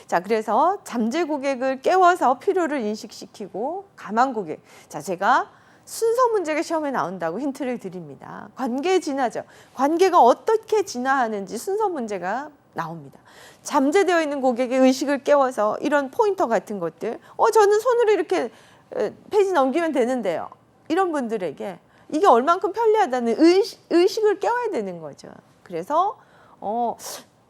자, 그래서 잠재 고객을 깨워서 필요를 인식시키고 가망 고객. 자, 제가 순서 문제가 시험에 나온다고 힌트를 드립니다. 관계 진화죠. 관계가 어떻게 진화하는지 순서 문제가 나옵니다. 잠재되어 있는 고객의 의식을 깨워서 이런 포인터 같은 것들, 저는 손으로 이렇게 페이지 넘기면 되는데요. 이런 분들에게 이게 얼만큼 편리하다는 의식을 깨워야 되는 거죠. 그래서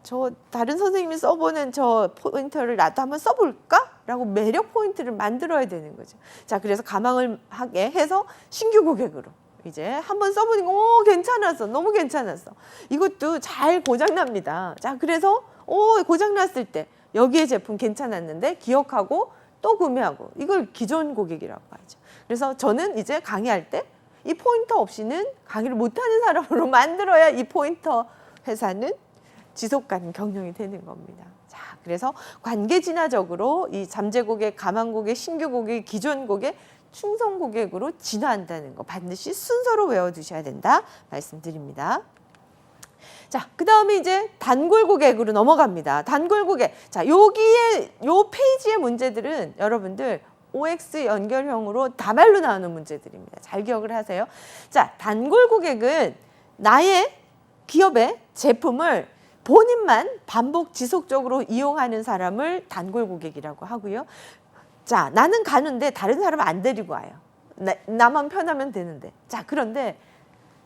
저 다른 선생님이 써보는 저 포인터를 나도 한번 써볼까? 라고 매력 포인트를 만들어야 되는 거죠. 자, 그래서 가망을 하게 해서 신규 고객으로 이제 한번 써보니까 괜찮았어. 너무 괜찮았어. 이것도 잘 고장납니다. 자, 그래서 고장났을 때 여기에 제품 괜찮았는데 기억하고 또 구매하고, 이걸 기존 고객이라고 하죠. 그래서 저는 이제 강의할 때 이 포인터 없이는 강의를 못하는 사람으로 만들어야 이 포인터 회사는 지속가능 경영이 되는 겁니다. 자, 그래서 관계 진화적으로 이 잠재 고객, 가망 고객, 신규 고객, 기존 고객, 충성 고객으로 진화한다는 거 반드시 순서로 외워두셔야 된다 말씀드립니다. 자, 그 다음에 이제 단골 고객으로 넘어갑니다. 단골 고객. 자, 여기에 요 페이지의 문제들은 여러분들 OX 연결형으로 다발로 나오는 문제들입니다. 잘 기억을 하세요. 자, 단골 고객은 나의 기업의 제품을 본인만 반복 지속적으로 이용하는 사람을 단골 고객이라고 하고요. 자, 나는 가는데 다른 사람은 안 데리고 와요. 나만 편하면 되는데. 자, 그런데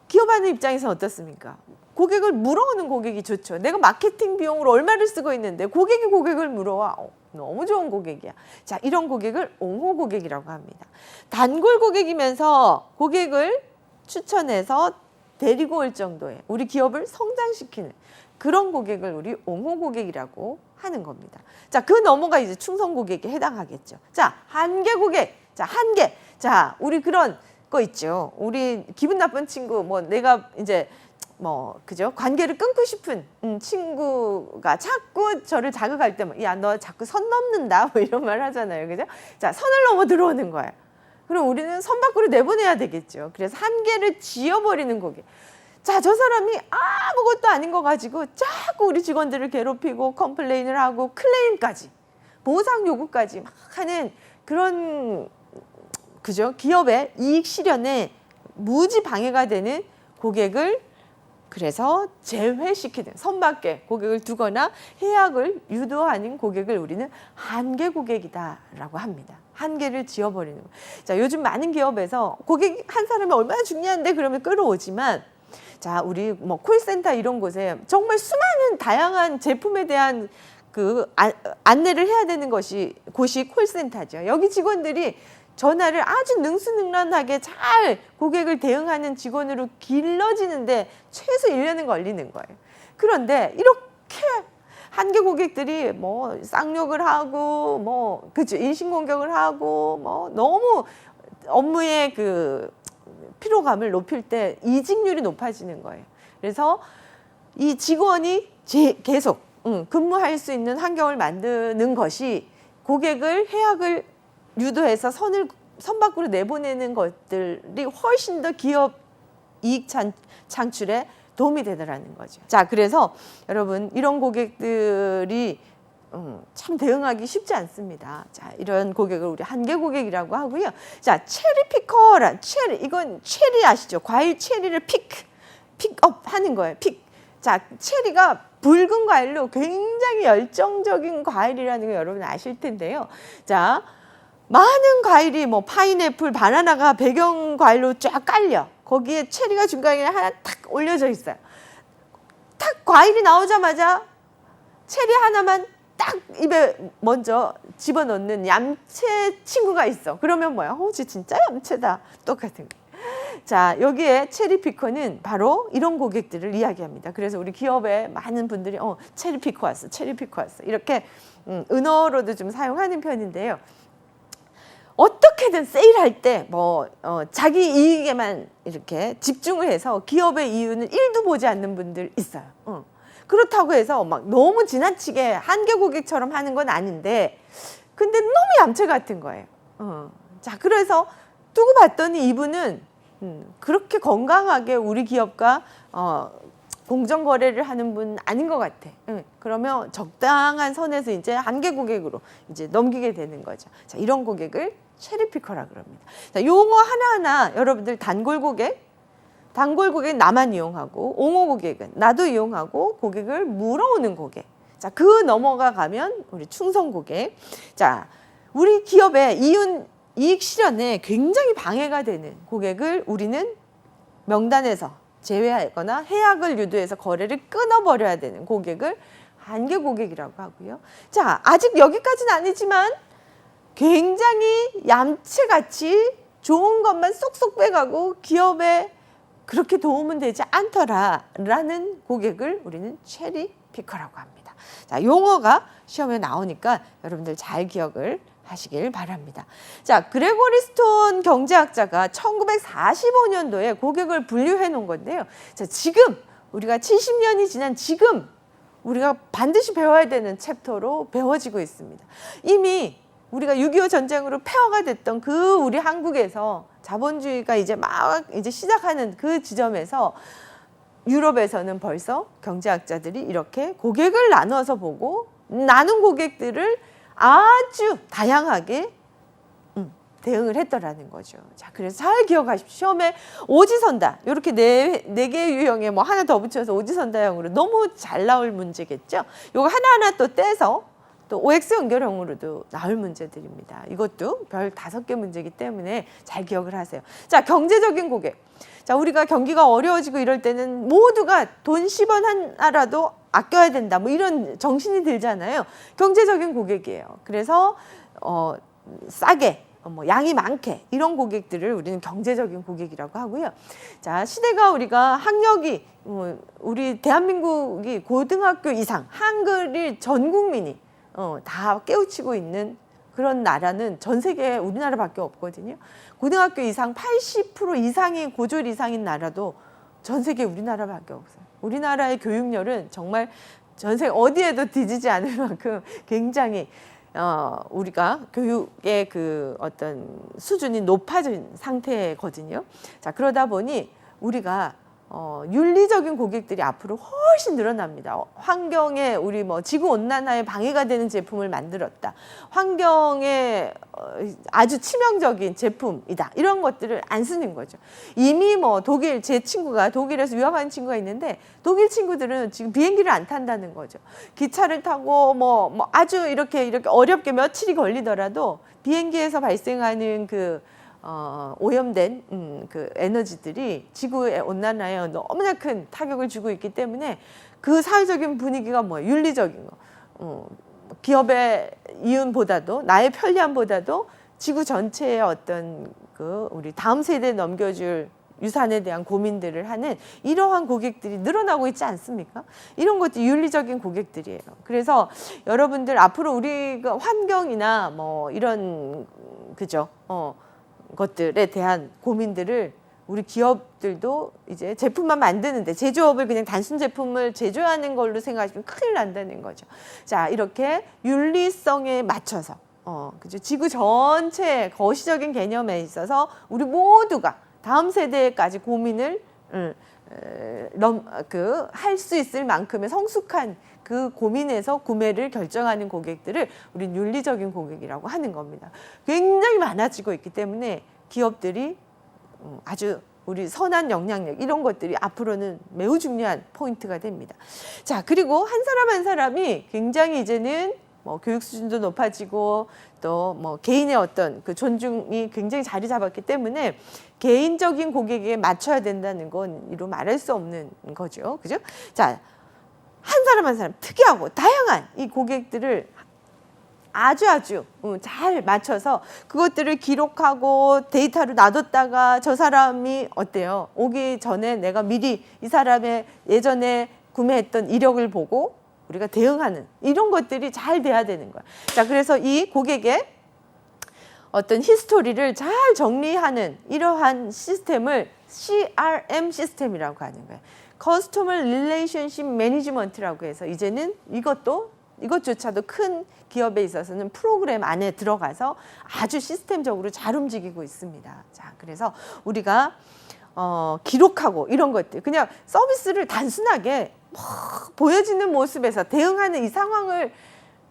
기업하는 입장에서는 어떻습니까? 고객을 물어오는 고객이 좋죠. 내가 마케팅 비용으로 얼마를 쓰고 있는데 고객이 고객을 물어와. 너무 좋은 고객이야. 자, 이런 고객을 옹호 고객이라고 합니다. 단골 고객이면서 고객을 추천해서 데리고 올 정도의 우리 기업을 성장시키는 그런 고객을 우리 옹호 고객이라고 하는 겁니다. 자, 그 넘어가 이제 충성 고객에 해당하겠죠. 자, 한계 고객. 자, 한계. 자, 우리 그런 거 있죠. 우리 기분 나쁜 친구, 내가 이제 그죠? 관계를 끊고 싶은 친구가 자꾸 저를 자극할 때, 야, 너 자꾸 선 넘는다. 이런 말 하잖아요. 그죠? 자, 선을 넘어 들어오는 거예요. 그럼 우리는 선 밖으로 내보내야 되겠죠. 그래서 한계를 지어버리는 고객. 자, 저 사람이 아무것도 아닌 거 가지고 자꾸 우리 직원들을 괴롭히고 컴플레인을 하고 클레임까지, 보상 요구까지 막 하는 그런, 그죠? 기업의 이익 실현에 무지 방해가 되는 고객을 그래서 제외시키는 선밖에 고객을 두거나 해약을 유도하는 고객을 우리는 한계 고객이다라고 합니다. 한계를 지어버리는 거. 자, 요즘 많은 기업에서 고객 한 사람이 얼마나 중요한데 그러면 끌어오지만, 자, 우리 뭐 콜센터 이런 곳에 정말 수많은 다양한 제품에 대한 그 안내를 해야 되는 곳이 콜센터죠. 여기 직원들이 전화를 아주 능수능란하게 잘 고객을 대응하는 직원으로 길러지는데 최소 1년은 걸리는 거예요. 그런데 이렇게 한계 고객들이 뭐 쌍욕을 하고 뭐 그죠, 인신공격을 하고 뭐 너무 업무의 그 피로감을 높일 때 이직률이 높아지는 거예요. 그래서 이 직원이 계속 근무할 수 있는 환경을 만드는 것이 고객을 해약을 유도해서 선 밖으로 내보내는 것들이 훨씬 더 기업 이익 창출에 도움이 되더라는 거죠. 자, 그래서 여러분 이런 고객들이 참 대응하기 쉽지 않습니다. 자, 이런 고객을 우리 한계 고객이라고 하고요. 자, 체리피커란 이건 체리 아시죠? 과일 체리를 픽업 하는 거예요. 자, 체리가 붉은 과일로 굉장히 열정적인 과일이라는 거 여러분 아실 텐데요. 자, 많은 과일이 뭐 파인애플, 바나나가 배경 과일로 쫙 깔려. 거기에 체리가 중간에 하나 탁 올려져 있어요. 탁 과일이 나오자마자 체리 하나만 딱 입에 먼저 집어넣는 얌체 친구가 있어. 그러면 뭐야? 쟤 진짜 얌체다. 똑같은 거. 자, 여기에 체리피커는 바로 이런 고객들을 이야기합니다. 그래서 우리 기업에 많은 분들이 체리피커 왔어, 체리피커 왔어. 이렇게 은어로도 좀 사용하는 편인데요. 어떻게든 세일할 때 자기 이익에만 이렇게 집중을 해서 기업의 이윤을 1도 보지 않는 분들 있어요. 그렇다고 해서 막 너무 지나치게 한계 고객처럼 하는 건 아닌데, 근데 너무 얌체 같은 거예요. 자, 그래서 두고 봤더니 이분은 그렇게 건강하게 우리 기업과 공정 거래를 하는 분 아닌 것 같아. 그러면 적당한 선에서 이제 한계 고객으로 이제 넘기게 되는 거죠. 자, 이런 고객을 체리피커라 그럽니다. 자, 용어 하나하나 여러분들 단골 고객 나만 이용하고, 옹호 고객은 나도 이용하고, 고객을 물어오는 고객. 자, 그 넘어가 가면 우리 충성 고객. 자, 우리 기업의 이익 실현에 굉장히 방해가 되는 고객을 우리는 명단에서 제외하거나 해약을 유도해서 거래를 끊어버려야 되는 고객을 한계 고객이라고 하고요. 자, 아직 여기까지는 아니지만 굉장히 얌체같이 좋은 것만 쏙쏙 빼가고 기업에 그렇게 도움은 되지 않더라라는 고객을 우리는 체리피커라고 합니다. 자, 용어가 시험에 나오니까 여러분들 잘 기억을 하시길 바랍니다. 자, 그레고리 스톤 경제학자가 1945년도에 고객을 분류해 놓은 건데요. 자, 지금 우리가 70년이 지난 지금 우리가 반드시 배워야 되는 챕터로 배워지고 있습니다. 이미 우리가 6.25 전쟁으로 폐허가 됐던 그 우리 한국에서 자본주의가 이제 막 시작하는 그 지점에서 유럽에서는 벌써 경제학자들이 이렇게 고객을 나눠서 보고 나눈 고객들을 아주 다양하게 대응을 했더라는 거죠. 자, 그래서 잘 기억하십시오. 시험에 오지선다 이렇게 네 개의 유형에 뭐 하나 더 붙여서 오지선다형으로 너무 잘 나올 문제겠죠. 요거 하나하나 또 떼서 또 OX 연결형으로도 나올 문제들입니다. 이것도 별 5개 문제이기 때문에 잘 기억을 하세요. 자, 경제적인 고객. 자, 우리가 경기가 어려워지고 이럴 때는 모두가 돈 10원 하나라도 아껴야 된다. 뭐 이런 정신이 들잖아요. 경제적인 고객이에요. 그래서 싸게, 양이 많게 이런 고객들을 우리는 경제적인 고객이라고 하고요. 자, 시대가 우리가 학력이 우리 대한민국이 고등학교 이상 한글이 전 국민이 다 깨우치고 있는 그런 나라는 전 세계에 우리나라밖에 없거든요. 고등학교 이상 80% 이상이 고졸 이상인 나라도 전 세계에 우리나라밖에 없어요. 우리나라의 교육열은 정말 전 세계 어디에도 뒤지지 않을 만큼 굉장히 우리가 교육의 그 어떤 수준이 높아진 상태거든요. 자, 그러다 보니 우리가 윤리적인 고객들이 앞으로 훨씬 늘어납니다. 환경에 우리 뭐 지구 온난화에 방해가 되는 제품을 만들었다. 환경에 아주 치명적인 제품이다. 이런 것들을 안 쓰는 거죠. 이미 뭐 독일 제 친구가 독일에서 유학하는 친구가 있는데 독일 친구들은 지금 비행기를 안 탄다는 거죠. 기차를 타고 뭐 아주 이렇게 어렵게 며칠이 걸리더라도 비행기에서 발생하는 그 오염된 그 에너지들이 지구의 온난화에 너무나 큰 타격을 주고 있기 때문에 그 사회적인 분위기가 윤리적인 거, 기업의 이윤보다도 나의 편리함보다도 지구 전체의 어떤 그 우리 다음 세대에 넘겨줄 유산에 대한 고민들을 하는 이러한 고객들이 늘어나고 있지 않습니까? 이런 것도 윤리적인 고객들이에요. 그래서 여러분들 앞으로 우리가 환경이나 뭐 이런 그죠? 것들에 대한 고민들을 우리 기업들도 이제 제품만 만드는데 제조업을 그냥 단순 제품을 제조하는 걸로 생각하시면 큰일 난다는 거죠. 자, 이렇게 윤리성에 맞춰서 그죠? 지구 전체 거시적인 개념에 있어서 우리 모두가 다음 세대까지 고민을 할 수 있을 만큼의 성숙한 그 고민에서 구매를 결정하는 고객들을 우리는 윤리적인 고객이라고 하는 겁니다. 굉장히 많아지고 있기 때문에 기업들이 아주 우리 선한 영향력 이런 것들이 앞으로는 매우 중요한 포인트가 됩니다. 자, 그리고 한 사람 한 사람이 굉장히 이제는 뭐 교육 수준도 높아지고 또 뭐 개인의 어떤 그 존중이 굉장히 자리 잡았기 때문에 개인적인 고객에 맞춰야 된다는 건 이루 말할 수 없는 거죠. 그죠? 자, 한 사람 한 사람 특이하고 다양한 이 고객들을 아주 잘 맞춰서 그것들을 기록하고 데이터로 놔뒀다가 저 사람이 어때요? 오기 전에 내가 미리 이 사람의 예전에 구매했던 이력을 보고 우리가 대응하는 이런 것들이 잘 돼야 되는 거야. 자, 그래서 이 고객의 어떤 히스토리를 잘 정리하는 이러한 시스템을 CRM 시스템이라고 하는 거예요. 커스터머 릴레이션십 매니지먼트라고 해서 이제는 이것조차도 큰 기업에 있어서는 프로그램 안에 들어가서 아주 시스템적으로 잘 움직이고 있습니다. 자, 그래서 우리가 기록하고 이런 것들 그냥 서비스를 단순하게 보여지는 모습에서 대응하는 이 상황을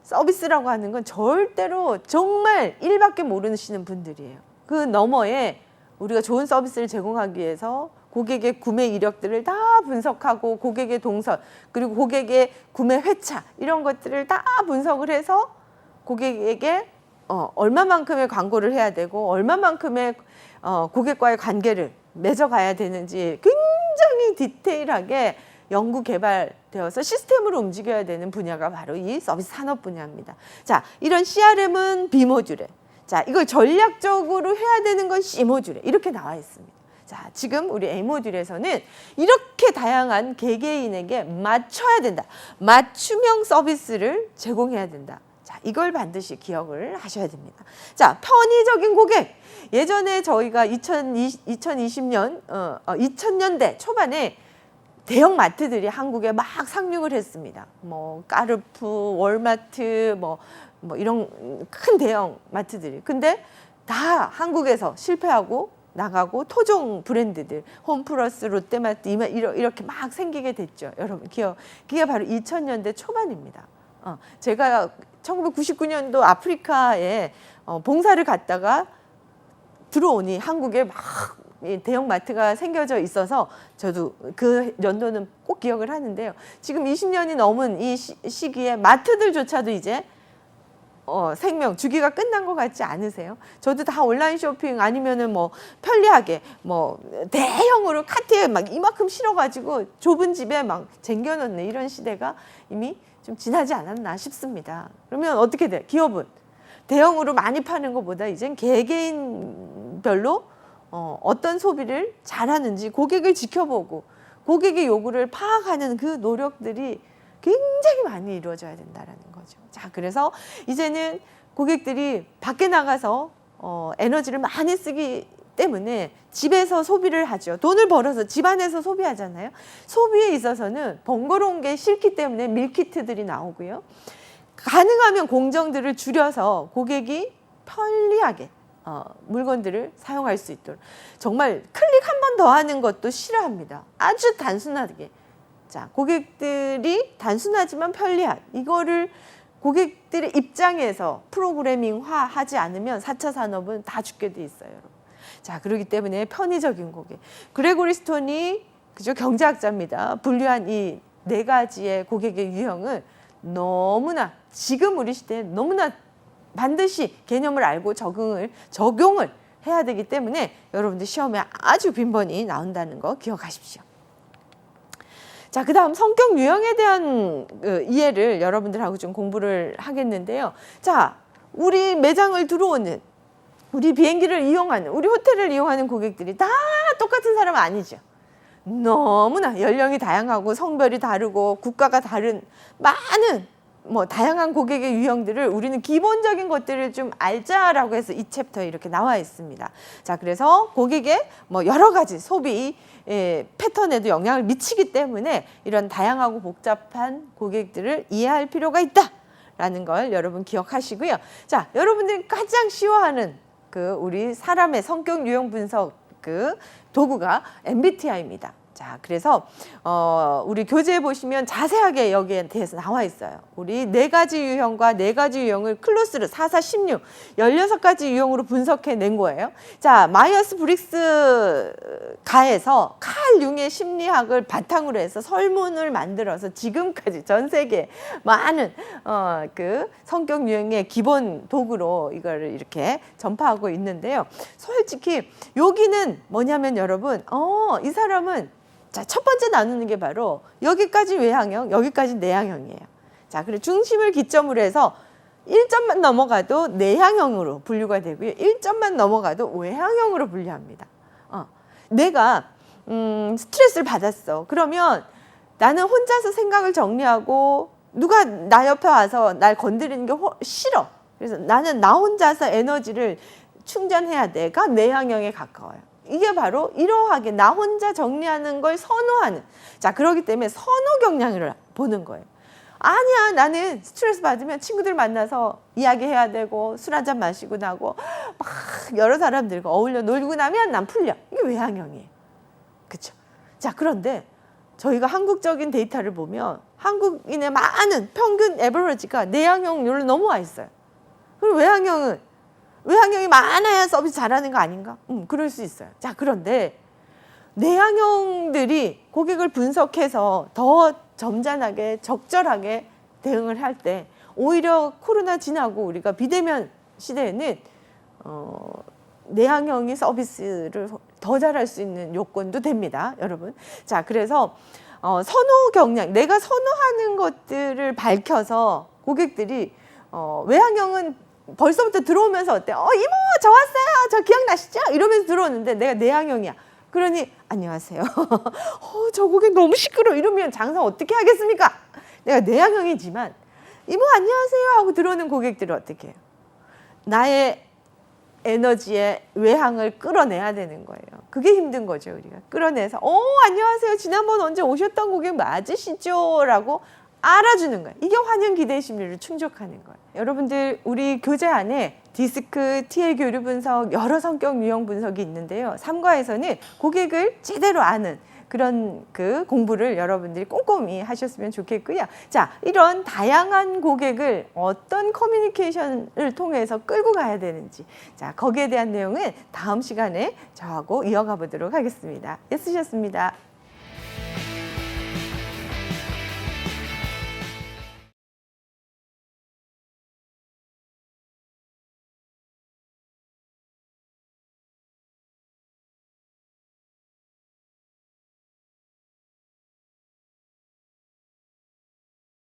서비스라고 하는 건 절대로 정말 일밖에 모르시는 분들이에요. 그 너머에 우리가 좋은 서비스를 제공하기 위해서 고객의 구매 이력들을 다 분석하고 고객의 동선 그리고 고객의 구매 회차 이런 것들을 다 분석을 해서 고객에게 얼마만큼의 광고를 해야 되고 얼마만큼의 고객과의 관계를 맺어가야 되는지 굉장히 디테일하게 연구 개발되어서 시스템으로 움직여야 되는 분야가 바로 이 서비스 산업 분야입니다. 자, 이런 CRM은 B 모듈에, 자, 이걸 전략적으로 해야 되는 건 C 모듈에 이렇게 나와 있습니다. 자, 지금 우리 A 모듈에서는 이렇게 다양한 개개인에게 맞춰야 된다. 맞춤형 서비스를 제공해야 된다. 자, 이걸 반드시 기억을 하셔야 됩니다. 자, 편의적인 고객. 예전에 저희가 2000년대 초반에 대형 마트들이 한국에 막 상륙을 했습니다. 뭐 까르푸, 월마트, 뭐 이런 큰 대형 마트들이. 근데 다 한국에서 실패하고 나가고 토종 브랜드들, 홈플러스, 롯데마트 이렇게 막 생기게 됐죠. 여러분 그게 바로 2000년대 초반입니다. 제가 1999년도 아프리카에 봉사를 갔다가 들어오니 한국에 막 대형 마트가 생겨져 있어서 저도 그 연도는 꼭 기억을 하는데요. 지금 20년이 넘은 이 시기에 마트들조차도 이제 생명 주기가 끝난 것 같지 않으세요? 저도 다 온라인 쇼핑 아니면은 뭐 편리하게 뭐 대형으로 카트에 막 이만큼 실어가지고 좁은 집에 막 쟁겨놓는 이런 시대가 이미 좀 지나지 않았나 싶습니다. 그러면 어떻게 돼요? 기업은 대형으로 많이 파는 것보다 이젠 개개인별로 어떤 소비를 잘하는지 고객을 지켜보고 고객의 요구를 파악하는 그 노력들이 굉장히 많이 이루어져야 된다라는 거죠. 자, 그래서 이제는 고객들이 밖에 나가서 에너지를 많이 쓰기 때문에 집에서 소비를 하죠. 돈을 벌어서 집 안에서 소비하잖아요. 소비에 있어서는 번거로운 게 싫기 때문에 밀키트들이 나오고요. 가능하면 공정들을 줄여서 고객이 편리하게 물건들을 사용할 수 있도록 정말 클릭 한 번 더 하는 것도 싫어합니다. 아주 단순하게. 자, 고객들이 단순하지만 편리한 이거를 고객들의 입장에서 프로그래밍화 하지 않으면 4차 산업은 다 죽게 돼 있어요, 여러분. 자, 그렇기 때문에 편의적인 고객. 그레고리 스톤이 그죠? 경제학자입니다. 분류한 이 네 가지의 고객의 유형은 너무나 지금 우리 시대에 너무나 반드시 개념을 알고 적용을 해야 되기 때문에 여러분들 시험에 아주 빈번히 나온다는 거 기억하십시오. 자, 그 다음 성격 유형에 대한 이해를 여러분들하고 좀 공부를 하겠는데요. 자, 우리 매장을 들어오는, 우리 비행기를 이용하는, 우리 호텔을 이용하는 고객들이 다 똑같은 사람은 아니죠. 너무나 연령이 다양하고 성별이 다르고 국가가 다른 많은 다양한 고객의 유형들을 우리는 기본적인 것들을 좀 알자라고 해서 이 챕터에 이렇게 나와 있습니다. 자, 그래서 고객의 여러 가지 소비 패턴에도 영향을 미치기 때문에 이런 다양하고 복잡한 고객들을 이해할 필요가 있다라는 걸 여러분 기억하시고요. 자, 여러분들이 가장 쉬워하는 우리 사람의 성격 유형 분석 도구가 MBTI입니다. 자, 그래서 우리 교재에 보시면 자세하게 여기에 대해서 나와 있어요. 우리 네 가지 유형과 네 가지 유형을 클로스로 4, 4, 16, 16가지 유형으로 분석해 낸 거예요. 자, 마이어스 브릭스 가에서 칼 융의 심리학을 바탕으로 해서 설문을 만들어서 지금까지 전 세계 많은 성격 유형의 기본 도구로 이걸 이렇게 전파하고 있는데요. 솔직히 여기는 뭐냐면 여러분, 이 사람은 자, 첫 번째 나누는 게 바로 여기까지 외향형, 여기까지 내향형이에요. 자, 그리고 중심을 기점으로 해서 1점만 넘어가도 내향형으로 분류가 되고요. 1점만 넘어가도 외향형으로 분류합니다. 내가 스트레스를 받았어. 그러면 나는 혼자서 생각을 정리하고 누가 나 옆에 와서 날 건드리는 게 싫어. 그래서 나는 나 혼자서 에너지를 충전해야 돼가 내향형에 가까워요. 이게 바로 이러하게 나 혼자 정리하는 걸 선호하는. 자, 그렇기 때문에 선호 경향을 보는 거예요. 아니야, 나는 스트레스 받으면 친구들 만나서 이야기해야 되고 술 한잔 마시고 나고 막 여러 사람들과 어울려 놀고 나면 난 풀려. 이게 외향형이에요. 그렇죠? 자, 그런데 저희가 한국적인 데이터를 보면 한국인의 많은 평균 에버리지가 내향형률로 넘어와 있어요. 그리고 외향형이 많아야 서비스 잘하는 거 아닌가? 그럴 수 있어요. 자, 그런데 내향형들이 고객을 분석해서 더 점잖하게 적절하게 대응을 할 때 오히려 코로나 지나고 우리가 비대면 시대에는 내향형이 서비스를 더 잘할 수 있는 요건도 됩니다, 여러분. 자, 그래서 선호 경향, 내가 선호하는 것들을 밝혀서 고객들이 외향형은 벌써부터 들어오면서 어때? 이모 저 왔어요. 저 기억나시죠? 이러면서 들어오는데 내가 내향형이야. 그러니 안녕하세요. 저 고객 너무 시끄러워. 이러면 장사 어떻게 하겠습니까? 내가 내향형이지만 이모 안녕하세요 하고 들어오는 고객들은 어떻게 해요? 나의 에너지의 외향을 끌어내야 되는 거예요. 그게 힘든 거죠, 우리가. 끌어내서 안녕하세요. 지난번 언제 오셨던 고객 맞으시죠? 라고 알아주는 거예요. 이게 환영 기대 심리를 충족하는 거예요. 여러분들 우리 교재 안에 디스크, TL 교류 분석, 여러 성격 유형 분석이 있는데요. 3과에서는 고객을 제대로 아는 그런 공부를 여러분들이 꼼꼼히 하셨으면 좋겠고요. 자, 이런 다양한 고객을 어떤 커뮤니케이션을 통해서 끌고 가야 되는지, 자, 거기에 대한 내용은 다음 시간에 저하고 이어가 보도록 하겠습니다. 애쓰셨습니다.